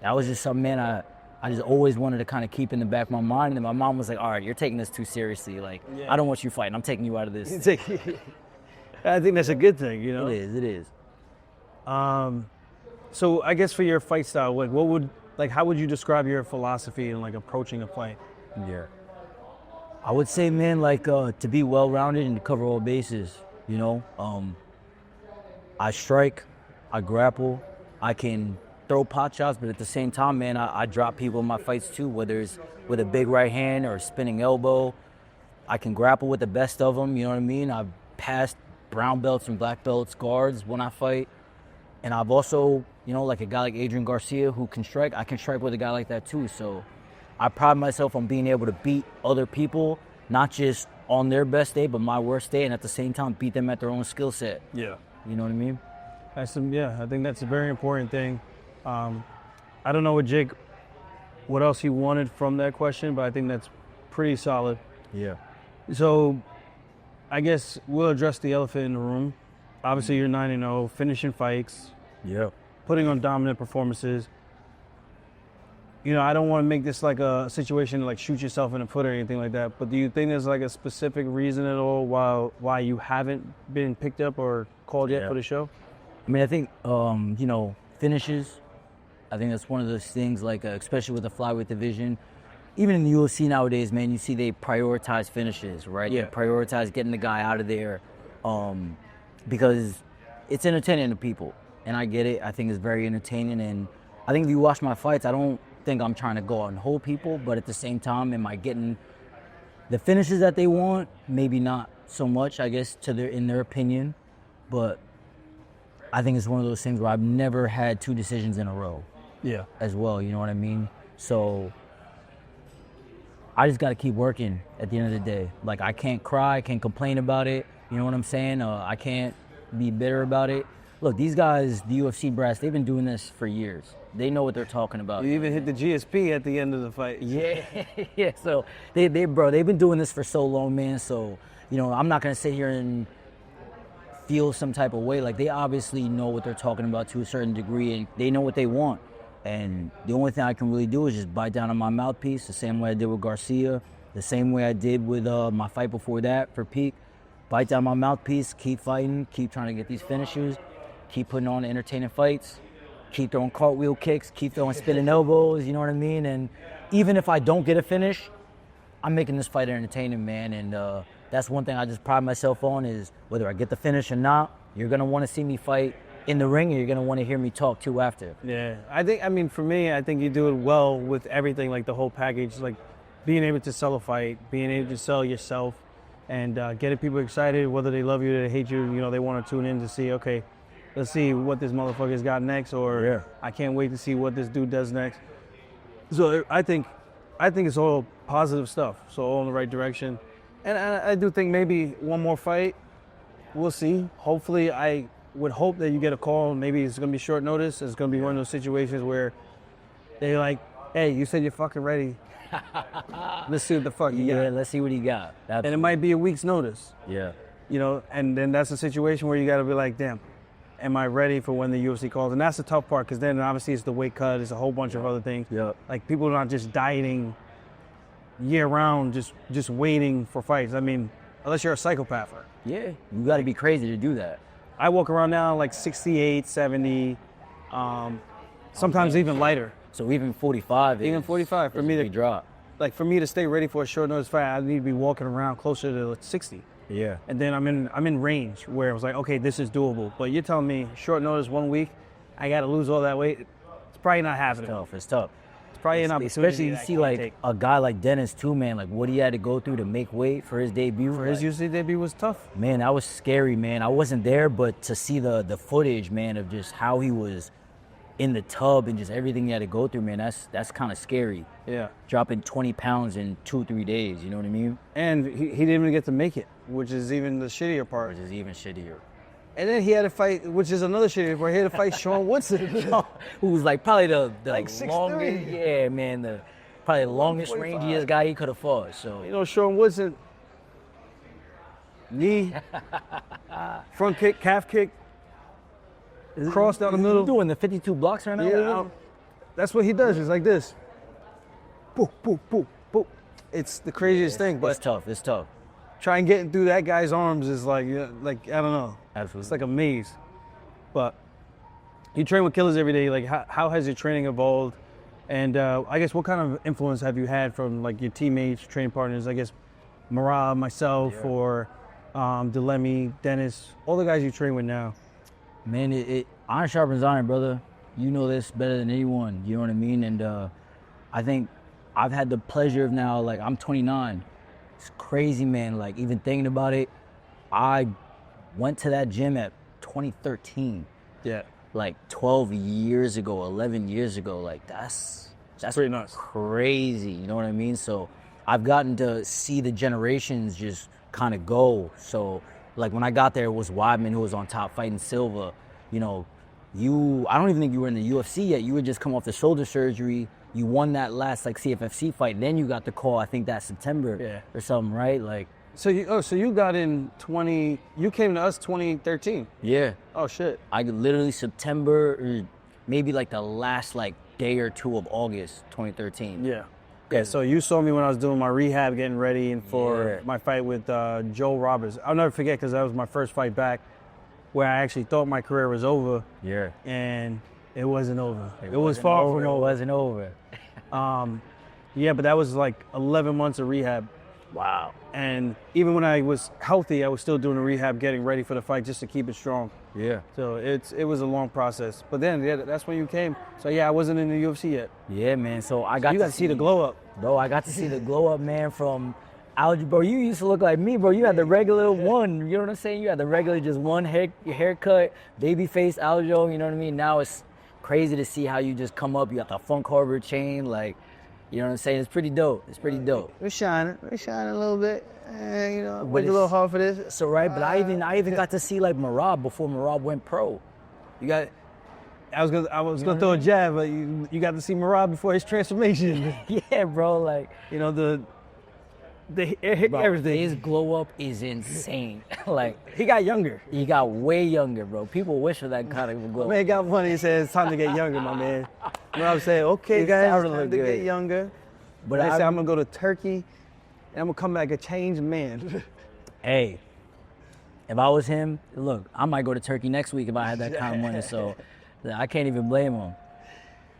that was just something, man, I just always wanted to kind of keep in the back of my mind. And then my mom was like, all right, you're taking this too seriously. Like, I don't want you fighting. I'm taking you out of this. I think that's a good thing, you know? It is. So I guess for your fight style, how would you describe your philosophy in like approaching a fight? Yeah. I would say, man, like to be well-rounded and to cover all bases, you know? I strike, I grapple, I can throw pot shots, but at the same time, man, I drop people in my fights too, whether it's with a big right hand or a spinning elbow. I can grapple with the best of them, you know what I mean? I've passed brown belts and black belts guards when I fight. And I've also, you know, like a guy like Adrian Garcia who can strike, I can strike with a guy like that too. So I pride myself on being able to beat other people, not just on their best day, but my worst day, and at the same time beat them at their own skill set. Yeah. You know what I mean? I think that's a very important thing. I don't know what else he wanted from that question, but I think that's pretty solid. Yeah. So I guess we'll address the elephant in the room. Obviously, you're 9-0, finishing fights. Yeah. Putting on dominant performances. You know, I don't want to make this like a situation to like shoot yourself in the foot or anything like that, but do you think there's like a specific reason at all why you haven't been picked up or called yet for the show? I mean, I think, you know, finishes, I think that's one of those things, like, especially with the flyweight division. Even in the UFC nowadays, man, you see they prioritize finishes, right? Yeah. They prioritize getting the guy out of there because it's entertaining to people. And I get it. I think it's very entertaining. And I think if you watch my fights, I don't think I'm trying to go out and hold people. But at the same time, am I getting the finishes that they want? Maybe not so much, I guess, in their opinion. But I think it's one of those things where I've never had two decisions in a row. Yeah. As well, you know what I mean? So I just got to keep working at the end of the day. Like, I can't cry, I can't complain about it. You know what I'm saying? I can't be bitter about it. Look, these guys, the UFC brass, they've been doing this for years. They know what they're talking about. You even hit the GSP at the end of the fight. Yeah, yeah. So they've been doing this for so long, man. So, you know, I'm not gonna sit here and feel some type of way. Like, they obviously know what they're talking about to a certain degree, and they know what they want. And the only thing I can really do is just bite down on my mouthpiece, the same way I did with Garcia, the same way I did with my fight before that for Peak. Bite down my mouthpiece, keep fighting, keep trying to get these finishers, keep putting on entertaining fights, keep throwing cartwheel kicks, keep throwing spinning elbows, you know what I mean? And even if I don't get a finish, I'm making this fight entertaining, man. And that's one thing I just pride myself on, is whether I get the finish or not, you're going to want to see me fight in the ring, and you're going to want to hear me talk too after. Yeah, for me, I think you do it well with everything, like the whole package, like being able to sell a fight, being able to sell yourself, and getting people excited, whether they love you or they hate you. You know, they want to tune in to see, okay, let's see what this motherfucker's got next, or I can't wait to see what this dude does next. So I think it's all positive stuff, so all in the right direction. And I do think maybe one more fight, we'll see. Hopefully, I would hope that you get a call. Maybe it's going to be short notice. It's going to be one of those situations where they're like, hey, you said you're fucking ready. Let's see what the fuck you got. Yeah, let's see what he got. And it might be a week's notice. Yeah. You know, and then that's a situation where you got to be like, damn, am I ready for when the UFC calls? And that's the tough part, because then obviously it's the weight cut. It's a whole bunch of other things. Yeah. Like, people are not just dieting year-round, just waiting for fights. I mean, unless you're a psychopath. Yeah, you got to be crazy to do that. I walk around now like 68, 70, sometimes even lighter. So even 45 Even 45 for me to drop. Like, for me to stay ready for a short notice fight, I need to be walking around closer to 60. Yeah. And then I'm in range where it was like, okay, this is doable. But you're telling me short notice 1 week, I got to lose all that weight? It's probably not happening. It's tough. It's probably an opportunity. Especially you see like a guy like Dennis too, man. Like, what he had to go through to make weight for his debut. For his UFC debut was tough. Man, that was scary, man. I wasn't there, but to see the footage, man, of just how he was in the tub and just everything he had to go through, man, that's kind of scary. Yeah. Dropping 20 pounds in 2-3 days, you know what I mean? And he didn't even get to make it, which is even the shittier part. Which is even shittier. And then he had to fight, which is another shittier part. He had to fight Sean Woodson. Who was like probably the like longest, yeah, man, probably the longest rangiest guy he could have fought. So, you know, Sean Woodson, knee, front kick, calf kick, cross down the middle. You doing the 52 blocks right now? Yeah, that's what he does. It's like this. Boop, boop, boop, boop. It's the craziest thing, but It's tough. It's tough. trying getting through that guy's arms is like I don't know. Absolutely. It's like a maze. But you train with killers every day. Like, how has your training evolved? And I guess what kind of influence have you had from like your teammates, training partners? I guess Marab, myself, or Delemy, Dennis, all the guys you train with now. Man, it iron sharpens iron, brother. You know this better than anyone. You know what I mean? And I think I've had the pleasure of now, like, I'm 29. It's crazy, man. Like, even thinking about it, I went to that gym at 2013. Yeah. Like 12 years ago, 11 years ago. Like, that's Pretty nuts. crazy. You know what I mean? So I've gotten to see the generations just kind of go. So, like, when I got there, it was Weidman who was on top fighting Silva. You know, I don't even think you were in the UFC yet. You had just come off the shoulder surgery. You won that last, like, CFFC fight. Then you got the call, I think that September or something, right? Like, So you got in you came to us 2013. yeah. Oh shit. I literally September, or maybe like the last like day or two of August 2013. Yeah. Yeah, so you saw me when I was doing my rehab, getting ready and for my fight with Joe Roberts. I'll never forget because that was my first fight back where I actually thought my career was over. Yeah. And it wasn't over. It was far from It over. wasn't over. Yeah, but that was like 11 months of rehab. Wow. And even when I was healthy, I was still doing the rehab, getting ready for the fight just to keep it strong. Yeah. So it was a long process. But then, yeah, that's when you came. So yeah, I wasn't in the UFC yet. Yeah, man. So I You got got to see the glow up. Bro, I got to see the glow up, man, from Aljo. Bro, you used to look like me, bro. You had the regular one. You know what I'm saying? You had the regular just one haircut, baby face Aljo. You know what I mean? Now it's crazy to see how you just come up. You got the Funk Harbor chain, like, you know what I'm saying? It's pretty dope. It's pretty dope. We're shining a little bit. You know, But went a little hard for this. So right, but I even got to see like Marab before Marab went pro. You got. I was gonna throw a jab, but you got to see Marab before his transformation. Yeah, bro. Like, You know the bro, everything. his glow up is insane. Like, He got younger. he got way younger, bro. People wish for that kind of a glow. Man got funny. He said it's time to get younger, my man. You know what I'm saying? Okay, It's guys, time it's to time look to good. get younger. But But I I- said I'm gonna go to Turkey, and I'm gonna come back a changed man. Hey, if I was him, look, I might go to Turkey next week if I had that kind of money. So I can't even blame him.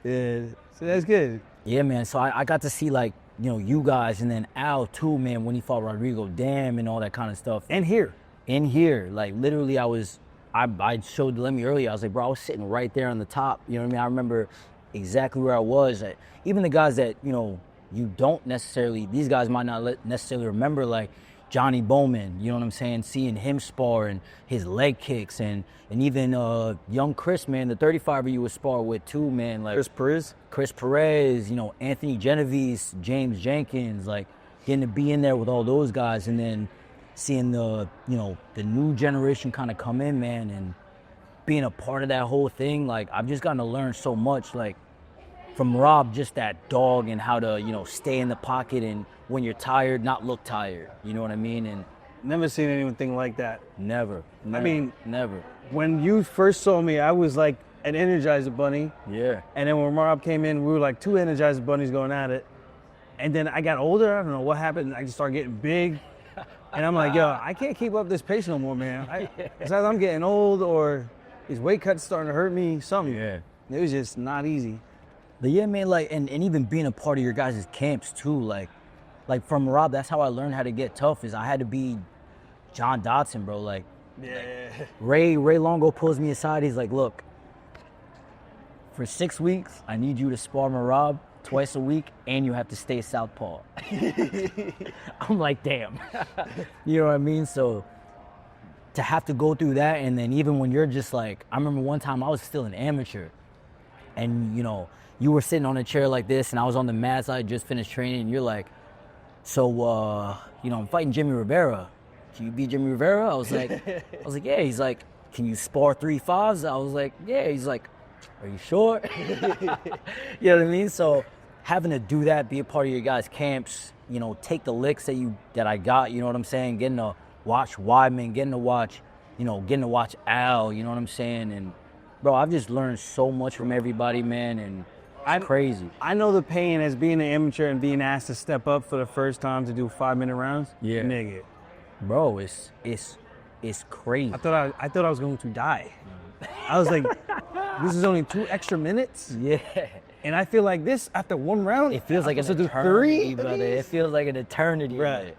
Yeah, so that's good. Yeah, man. So I got to see, like, you know, you guys, and then Al too, man, when he fought Rodrigo Dam and all that kind of stuff. And here, In here, like, literally, I showed Lemmy earlier. I was like, bro, I was sitting right there on the top. You know what I mean? I remember exactly where I was. Even the guys that, you know, you don't necessarily, these guys might not necessarily remember, like Johnny Bowman, you know what I'm saying? Seeing him spar and his leg kicks, and even young Chris, man, the 35er you would spar with too, man. Like Chris Perez, you know, Anthony Genovese, James Jenkins, like getting to be in there with all those guys, and then seeing the new generation kind of come in, man, and being a part of that whole thing. Like, I've just gotten to learn so much, like, from Rob, just that dog and how to, you know, stay in the pocket and when you're tired, not look tired. You know what I mean? And never seen anything like that. never. mean- never. When you first saw me, I was like an Energizer Bunny. Yeah. And then when Rob came in, we were like two Energizer Bunnies going at it. And then I got older. I don't know what happened. I just started getting big. And I'm like, yo, I can't keep up this pace no more, man. It's either I'm getting old or these weight cuts starting to hurt me, something. Yeah. It was just not easy. But yeah, man, like, and even being a part of your guys' camps too, like from Rob, that's how I learned how to get tough, is I had to be John Dodson, bro. Like, Yeah. Ray Longo pulls me aside. He's like, look, for 6 weeks, I need you to spar Marab twice a week, and you have to stay southpaw. I'm like, damn. You know what I mean? So to have to go through that, and then even when you're just like, I remember one time I was still an amateur, and, you know, you were sitting on a chair like this, and I was on the mats. I had just finished training, and you're like, so, you know, I'm fighting Jimmy Rivera. Can you beat Jimmy Rivera? I was like, yeah. He's like, can you spar 3-5s? I was like, yeah. He's like, are you sure? You know what I mean? So having to do that, be a part of your guys' camps, you know, take the licks that I got, you know what I'm saying? Getting to watch Weidman, getting to watch Al, you know what I'm saying? And bro, I've just learned so much from everybody, man, and it's crazy. I know the pain as being an amateur and being asked to step up for the first time to do 5-minute rounds. Yeah. Nigga. Bro, it's crazy. I thought I was going to die. I was like, this is only 2 extra minutes? Yeah. And I feel like this, after 1 round, It feels like an to do eternity, 3? brother. It feels like an eternity. Right.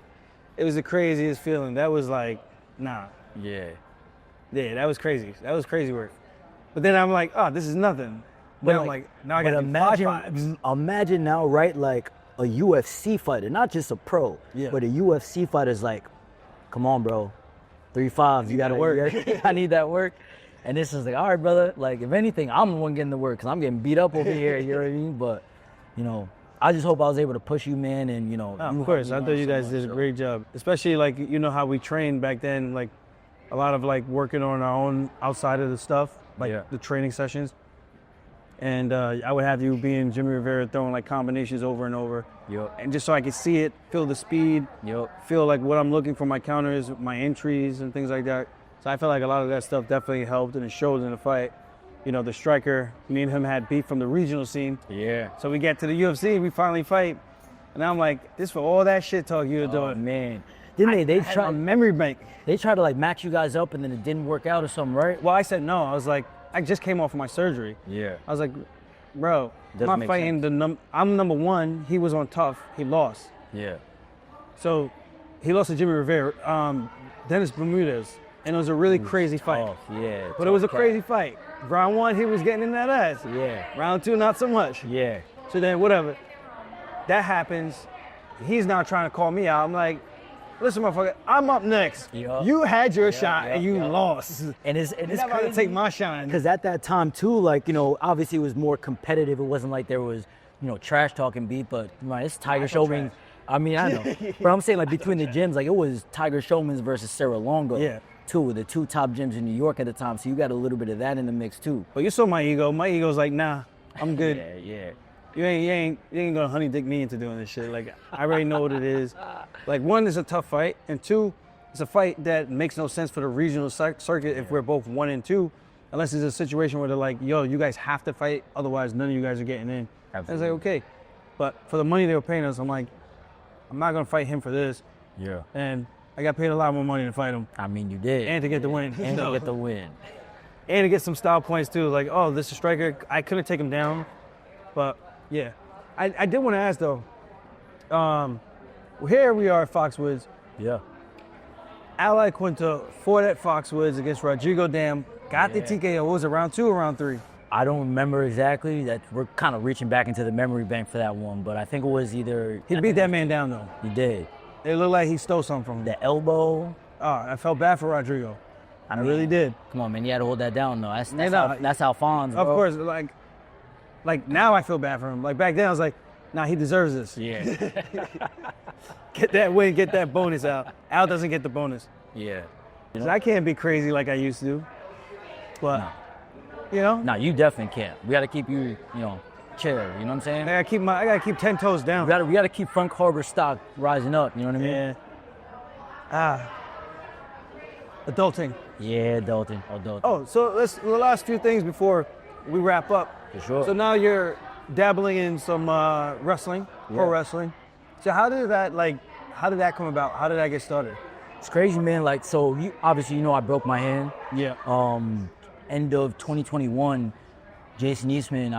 It was the craziest feeling. That was like, nah. Yeah. Yeah, that was crazy. That was crazy work. But then I'm like, oh, this is nothing. But I'm like, now I got to do 5-5s. Imagine now, right, like a UFC fighter, not just a pro, but a UFC fighter's like, come on, bro, 3-5s, you got to work. I need that work. And this is like, all right, brother, like, if anything, I'm the one getting the work because I'm getting beat up over here, you know what I mean? But, you know, I just hope I was able to push you, man, and, you know. Of course, I thought you guys did a great job. Especially, like, you know how we trained back then, like, a lot of, like, working on our own outside of the stuff, like the training sessions. And I would have you being Jimmy Rivera throwing, like, combinations over and over. Yep. And just so I could see it, feel the speed, feel like what I'm looking for my counters, my entries, and things like that. So I feel like a lot of that stuff definitely helped and it showed in the fight. You know, the striker, me and him had beef from the regional scene. Yeah. So we get to the UFC, we finally fight. And I'm like, this for all that shit talk you were doing. Man. Didn't they try a memory bank. They tried to like match you guys up and then it didn't work out or something, right? Well, I said no. I was like, I just came off of my surgery. Yeah. I was like, bro, Doesn't I'm make not fighting I'm number 1. He was on tough. He lost. Yeah. So he lost to Jimmy Rivera, Dennis Bermudez. And it was a really crazy fight. Tough, yeah. But it was a crazy fight. Round 1, he was getting in that ass. Yeah. Round 2, not so much. Yeah. So then, whatever. That happens. He's now trying to call me out. I'm like, listen, motherfucker, I'm up next. Yup. You had your shot and you lost. And it's You're not about to take my shine. Because at that time, too, like, you know, obviously it was more competitive. It wasn't like there was, you know, trash talking beat, but man, it's Tiger Showman. I mean, I know. But I'm saying, like, between the gyms, like, it was Tiger Showman's versus Sarah Longo. Yeah. The 2 top gyms in New York at the time, so you got a little bit of that in the mix too. But you saw my ego. My ego's like, nah, I'm good. Yeah. You ain't gonna honey dick me into doing this shit. Like, I already know what it is. Like, 1, it's a tough fight, and 2, it's a fight that makes no sense for the regional circuit if we're both 1 and 2, unless it's a situation where they're like, yo, you guys have to fight, otherwise none of you guys are getting in. Absolutely. I was like, okay. But for the money they were paying us, I'm like, I'm not gonna fight him for this. Yeah. And I got paid a lot more money to fight him. I mean, you did. And to get the win. And to get the win. And to get some style points too. Like, oh, this is striker. I couldn't take him down. But yeah. I did want to ask though. Here we are at Foxwoods. Yeah. Ally Quinta fought at Foxwoods against Rodrigo Dam. Got the TKO. What was it, round 2 or round 3? I don't remember exactly. That we're kind of reaching back into the memory bank for that one, but I think it was either. He beat that man down though. He did. It looked like he stole something from him. The elbow. Oh, I felt bad for Rodrigo. I really did. Come on, man. You had to hold that down, though. That's Alphonse, bro. Of course, like now I feel bad for him. Like back then I was like, nah, he deserves this. Yeah. Get that win, get that bonus out. Al doesn't get the bonus. Yeah. So I can't be crazy like I used to. But, you know? No, you definitely can't. We got to keep you, chill. You know what I'm saying? I gotta keep 10 toes down. We got to keep Frank Harbor stock rising up. You know what I mean? Yeah. Adulting. Yeah, adulting. Oh, so the last few things before we wrap up. For sure. So now you're dabbling in some wrestling, pro wrestling. So how did that come about? How did that get started? It's crazy, man. Like, so obviously, I broke my hand. Yeah. End of 2021, Jason Eastman.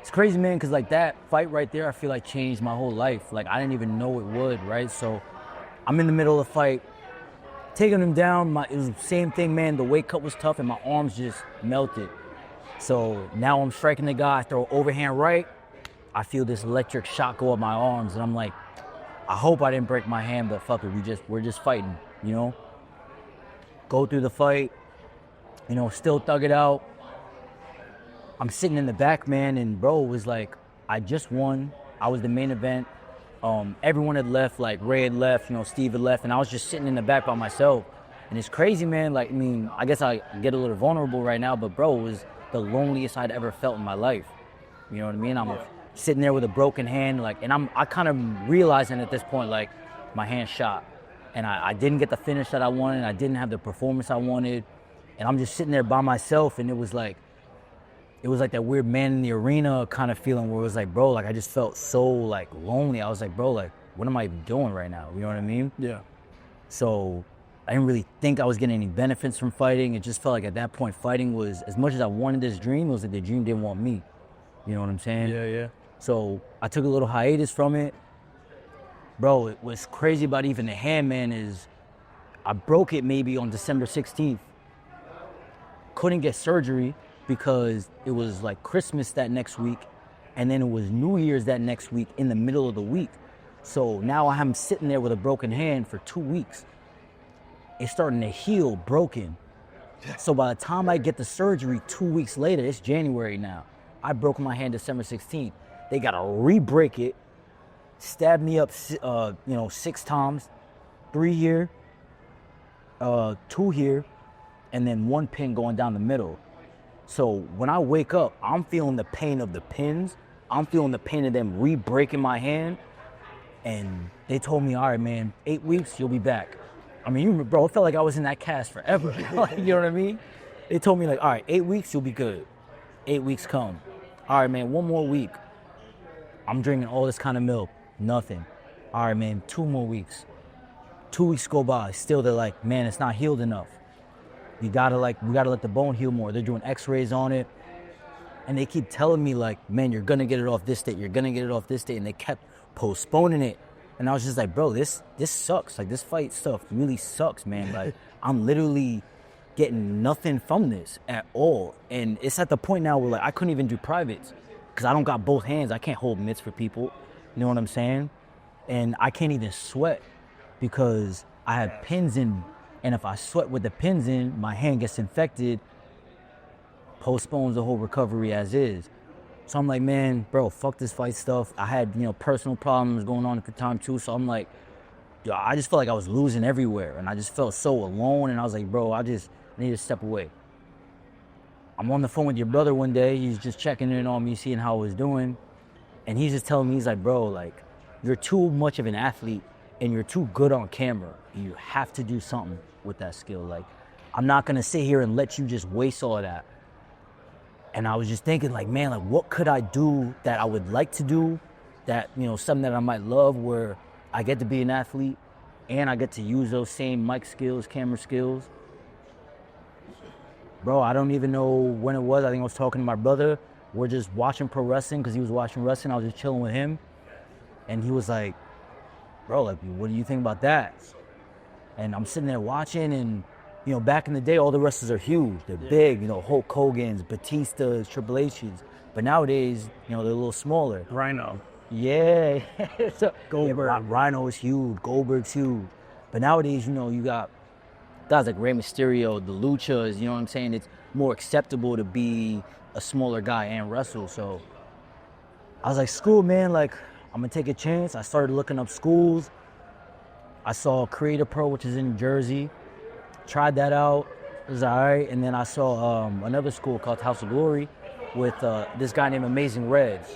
It's crazy, man, because like that fight right there, I feel like changed my whole life. Like I didn't even know it would, right? So I'm in the middle of the fight, taking him down. It was the same thing, man. The weight cut was tough, and my arms just melted. So now I'm striking the guy, I throw overhand right. I feel this electric shock go up my arms, and I'm like, I hope I didn't break my hand, but fuck it, we're just fighting, Go through the fight, still thug it out. I'm sitting in the back, man, and bro, it was like, I just won. I was the main event. Everyone had left, like Ray had left, Steve had left, and I was just sitting in the back by myself. And it's crazy, man. Like, I guess I get a little vulnerable right now, but bro, it was the loneliest I'd ever felt in my life. You know what I mean? I'm sitting there with a broken hand, like, and I kind of realizing at this point, like, my hand's shot. and I didn't get the finish that I wanted. I didn't have the performance I wanted, and I'm just sitting there by myself, and it was like that weird man in the arena kind of feeling where it was like, bro, like I just felt so like lonely. I was like, bro, like what am I even doing right now? You know what I mean? Yeah. So I didn't really think I was getting any benefits from fighting. It just felt like at that point fighting was, as much as I wanted this dream, it was like the dream didn't want me. You know what I'm saying? Yeah, yeah. So I took a little hiatus from it. Bro, what's crazy about even the hand, man, is I broke it maybe on December 16th. Couldn't get surgery because it was like Christmas that next week, and then it was New Year's that next week in the middle of the week. So now I'm sitting there with a broken hand for 2 weeks. It's starting to heal broken. So by the time I get the surgery 2 weeks later, it's January now. I broke my hand December 16th. They got to re-break it, stab me up 6 times, 3 here, 2 here, and then 1 pin going down the middle. So when I wake up, I'm feeling the pain of the pins. I'm feeling the pain of them re-breaking my hand. And they told me, all right, man, 8 weeks, you'll be back. I mean, bro, it felt like I was in that cast forever. Like, you know what I mean? They told me, like, all right, 8 weeks, you'll be good. 8 weeks come. All right, man, 1 more week. I'm drinking all this kind of milk. Nothing. All right, man, 2 more weeks. 2 weeks go by. Still, they're like, man, it's not healed enough. We gotta let the bone heal more. They're doing x-rays on it. And they keep telling me, like, man, you're gonna get it off this date. You're gonna get it off this date. And they kept postponing it. And I was just like, bro, this sucks. Like, this fight stuff really sucks, man. Like, I'm literally getting nothing from this at all. And it's at the point now where, like, I couldn't even do privates because I don't got both hands. I can't hold mitts for people. You know what I'm saying? And I can't even sweat because I have pins in. And if I sweat with the pins in, my hand gets infected, postpones the whole recovery as is. So I'm like, man, bro, fuck this fight stuff. I had, personal problems going on at the time too. So I'm like, yo, I just felt like I was losing everywhere. And I just felt so alone. And I was like, bro, I need to step away. I'm on the phone with your brother one day. He's just checking in on me, seeing how I was doing. And he's just telling me, he's like, bro, like, you're too much of an athlete and you're too good on camera. You have to do something with that skill. Like, I'm not going to sit here and let you just waste all of that. And I was just thinking, like, man, like, what could I do that I would like to do, that, something that I might love, where I get to be an athlete and I get to use those same mic skills, camera skills. Bro, I don't even know when it was. I think I was talking to my brother. We're just watching pro wrestling because he was watching wrestling. I was just chilling with him. And he was like, bro, like, what do you think about that? And I'm sitting there watching, and back in the day, all the wrestlers are huge. They're big, Hulk Hogan's, Batista's, Triple H's. But nowadays, they're a little smaller. Rhino. Yeah. So, Goldberg. Yeah, Rhino is huge. Goldberg's huge. But nowadays, you got guys like Rey Mysterio, the Luchas, you know what I'm saying? It's more acceptable to be a smaller guy and wrestle. So I was like, school, man, like, I'm going to take a chance. I started looking up schools. I saw Creator Pro, which is in New Jersey. Tried that out. It was all right. And then I saw another school called House of Glory with this guy named Amazing Reds.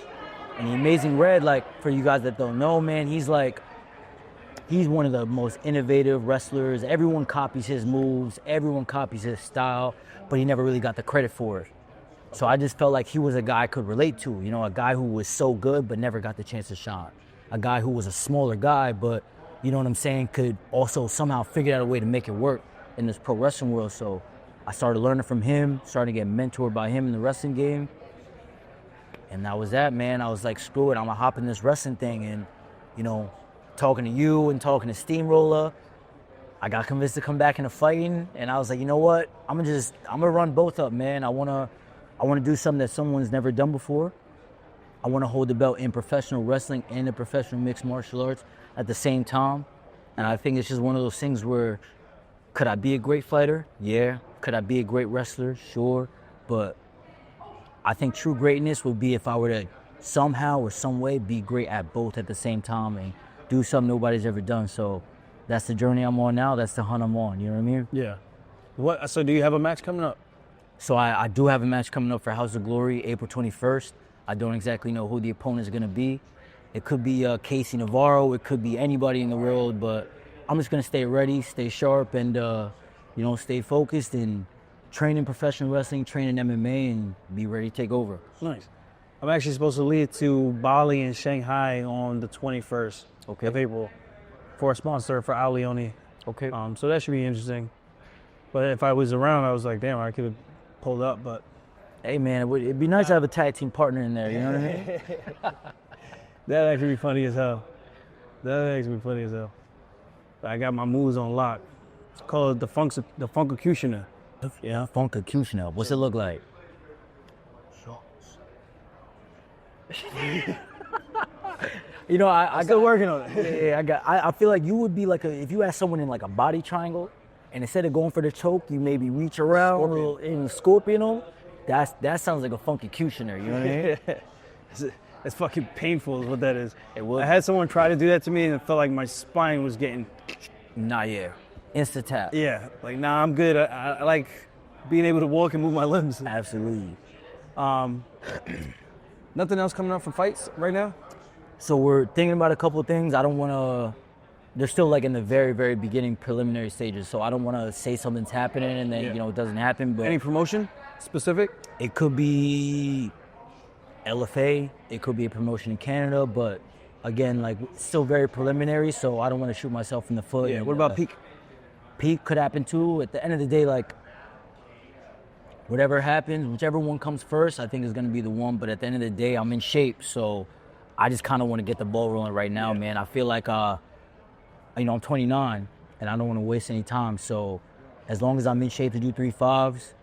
And the Amazing Red, like, for you guys that don't know, man, he's one of the most innovative wrestlers. Everyone copies his moves. Everyone copies his style. But he never really got the credit for it. So I just felt like he was a guy I could relate to. A guy who was so good but never got the chance to shine. A guy who was a smaller guy but, you know what I'm saying, could also somehow figure out a way to make it work in this pro wrestling world. So I started learning from him, started to get mentored by him in the wrestling game. And that was that, man. I was like, screw it, I'm gonna hop in this wrestling thing. And, talking to you and talking to Steamroller, I got convinced to come back into fighting. And I was like, you know what? I'm gonna run both up, man. I wanna do something that someone's never done before. I wanna hold the belt in professional wrestling and in professional mixed martial arts at the same time. And I think it's just one of those things where, could I be a great fighter? Yeah. Could I be a great wrestler? Sure. But I think true greatness would be if I were to somehow or some way be great at both at the same time and do something nobody's ever done. So that's the journey I'm on now. That's the hunt I'm on. You know what I mean? Yeah. So do you have a match coming up? So I do have a match coming up for House of Glory, April 21st. I don't exactly know who the opponent is going to be. It could be Casey Navarro. It could be anybody in the world, but I'm just gonna stay ready, stay sharp, and stay focused and train in professional wrestling, train in MMA, and be ready to take over. Nice. I'm actually supposed to leave to Bali and Shanghai on the 21st of April for a sponsor for Al Leone. Okay. So that should be interesting. But if I was around, I was like, damn, I could have pulled up. But hey, man, it'd be nice to have a tag team partner in there. You know what I mean? that'd actually be funny as hell. That'd actually be funny as hell. I got my moves on lock. It's called the Funkacutioner. Yeah, Funkacutioner. What's it look like? You know, I'm still working on it. Yeah, I feel like you would be like if you ask someone in like a body triangle, and instead of going for the choke, you maybe reach around a little in scorpion. That sounds like a Funkacutioner. You know what I mean? It's fucking painful is what that is. It was. I had someone try to do that to me and it felt like my spine was getting... Nah, yeah. Insta tap. Yeah, like, nah, I'm good. I like being able to walk and move my limbs. Absolutely. Nothing else coming up from fights right now? So we're thinking about a couple of things. I don't want to... They're still like in the very, very beginning preliminary stages, so I don't want to say something's happening and then, it doesn't happen. But any promotion specific? It could be LFA. It could be a promotion in Canada, but again, like still very preliminary, so I don't want to shoot myself in the foot. Yeah, what about Peak? Peak could happen too. At the end of the day, like whatever happens, whichever one comes first, I think is going to be the one. But at the end of the day, I'm in shape, so I just kind of want to get the ball rolling right now, man. I feel like, I'm 29, and I don't want to waste any time. So as long as I'm in shape to do 3.5s,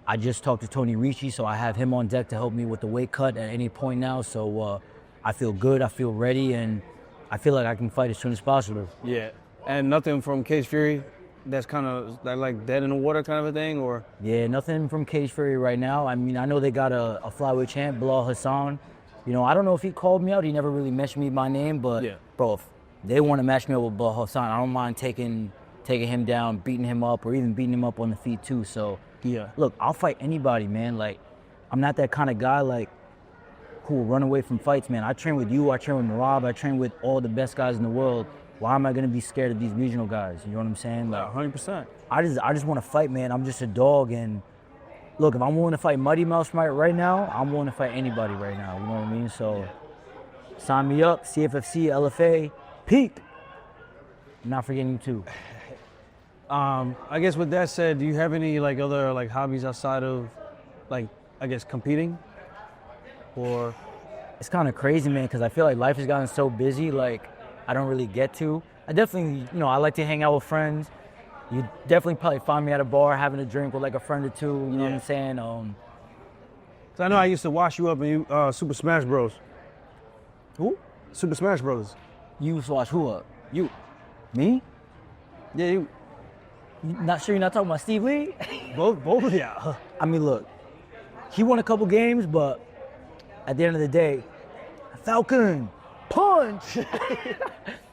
I just talked to Tony Ricci, so I have him on deck to help me with the weight cut at any point now. So I feel good, I feel ready, and I feel like I can fight as soon as possible. Yeah, and nothing from Cage Fury that's kind of like dead in the water kind of a thing, or? Yeah, nothing from Cage Fury right now. I mean, I know they got a flyweight champ, Bilal Hassan. I don't know if he called me out. He never really mentioned me by name, but bro, if they want to match me up with Bilal Hassan, I don't mind taking him down, beating him up, or even beating him up on the feet too. So look, I'll fight anybody, man. Like, I'm not that kind of guy like who will run away from fights, man. I train with you, I train with Marab, I train with all the best guys in the world. Why am I gonna be scared of these regional guys? You know what I'm saying? Like, 100%. I just want to fight, man. I'm just a dog, and look, if I'm willing to fight Mighty Mouse right now, I'm willing to fight anybody right now. You know what I mean? So sign me up, CFFC, LFA, Peak. I'm not forgetting you too. I guess with that said, do you have any like other like hobbies outside of like, I guess, competing? Or it's kind of crazy, man, because I feel like life has gotten so busy, like I don't really get to. I definitely, I like to hang out with friends. You definitely probably find me at a bar having a drink with like a friend or two, you know what I'm saying? So I know I used to wash you up in Super Smash Bros. Who? Super Smash Bros. You used to watch who up? You. Me? Yeah, you. Not sure you're not talking about Steve Lee? Both, yeah. I mean, look, he won a couple games, but at the end of the day, Falcon, punch!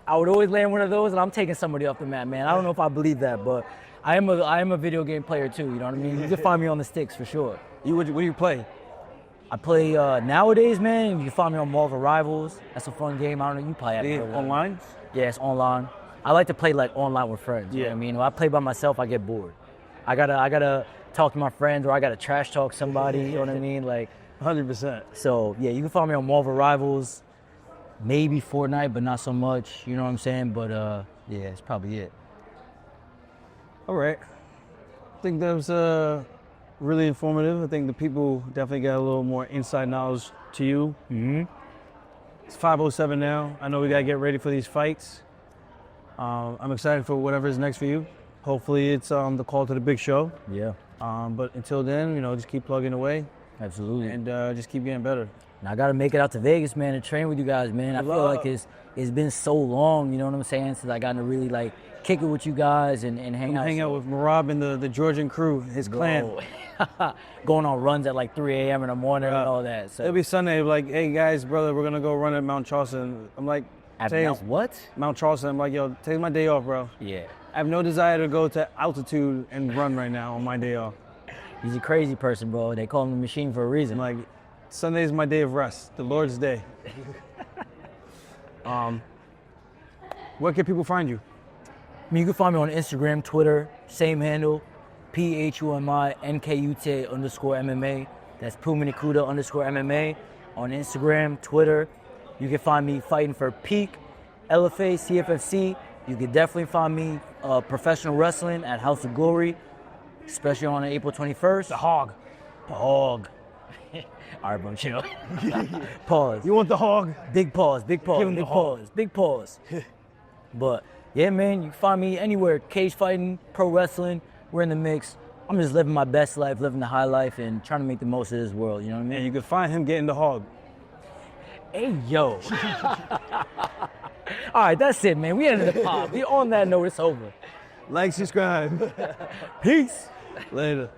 I would always land one of those, and I'm taking somebody off the mat, man. I don't know if I believe that, but I am a video game player too, you know what I mean? You can find me on the sticks for sure. What do you play? I play nowadays, man. You can find me on Marvel Rivals. That's a fun game. I don't know, you play it. Online? Yeah, it's online. I like to play like online with friends. You know what I mean? When I play by myself, I get bored. I gotta talk to my friends, or I gotta trash talk somebody, you know what I mean? Like 100%. So yeah, you can find me on Marvel Rivals, maybe Fortnite, but not so much, you know what I'm saying? But yeah, it's probably it. All right. I think that was really informative. I think the people definitely got a little more inside knowledge to you. Mm-hmm. It's 5:07 now. I know we gotta get ready for these fights. I'm excited for whatever is next for you. Hopefully it's the call to the big show. Yeah. But until then, just keep plugging away. Absolutely. And just keep getting better. And I got to make it out to Vegas, man, and train with you guys, man. I feel like it's been so long, you know what I'm saying, since I got to really, like, kick it with you guys and hang out. Hang out with Marab and the Georgian crew, his clan. Going on runs at, like, 3 a.m. in the morning and all that. So. It'll be Sunday, like, hey, guys, brother, we're going to go run at Mount Charleston. I'm like, what? Mount Charleston. I'm like, yo, take my day off, bro. Yeah. I have no desire to go to altitude and run right now on my day off. He's a crazy person, bro. They call him the machine for a reason. Like, Sunday is my day of rest, the Lord's day. Where can people find you? You can find me on Instagram, Twitter, same handle, PHUMI_NKUTA_MMA. That's Phumi Nkuta_MMA on Instagram, Twitter. You can find me fighting for Peak, LFA, CFFC. You can definitely find me professional wrestling at House of Glory, especially on April 21st. The hog. Hog. All right, bro, chill. Pause. You want the hog? Big pause, big pause, Give him big the hog. pause, big pause. But yeah, man, you can find me anywhere. Cage fighting, pro wrestling, we're in the mix. I'm just living my best life, living the high life, and trying to make the most of this world, you know what I mean? And you can find him getting the hog. Hey, yo. All right, that's it, man. We ended the pod. We on that note, it's over. Like, subscribe. Peace. Later.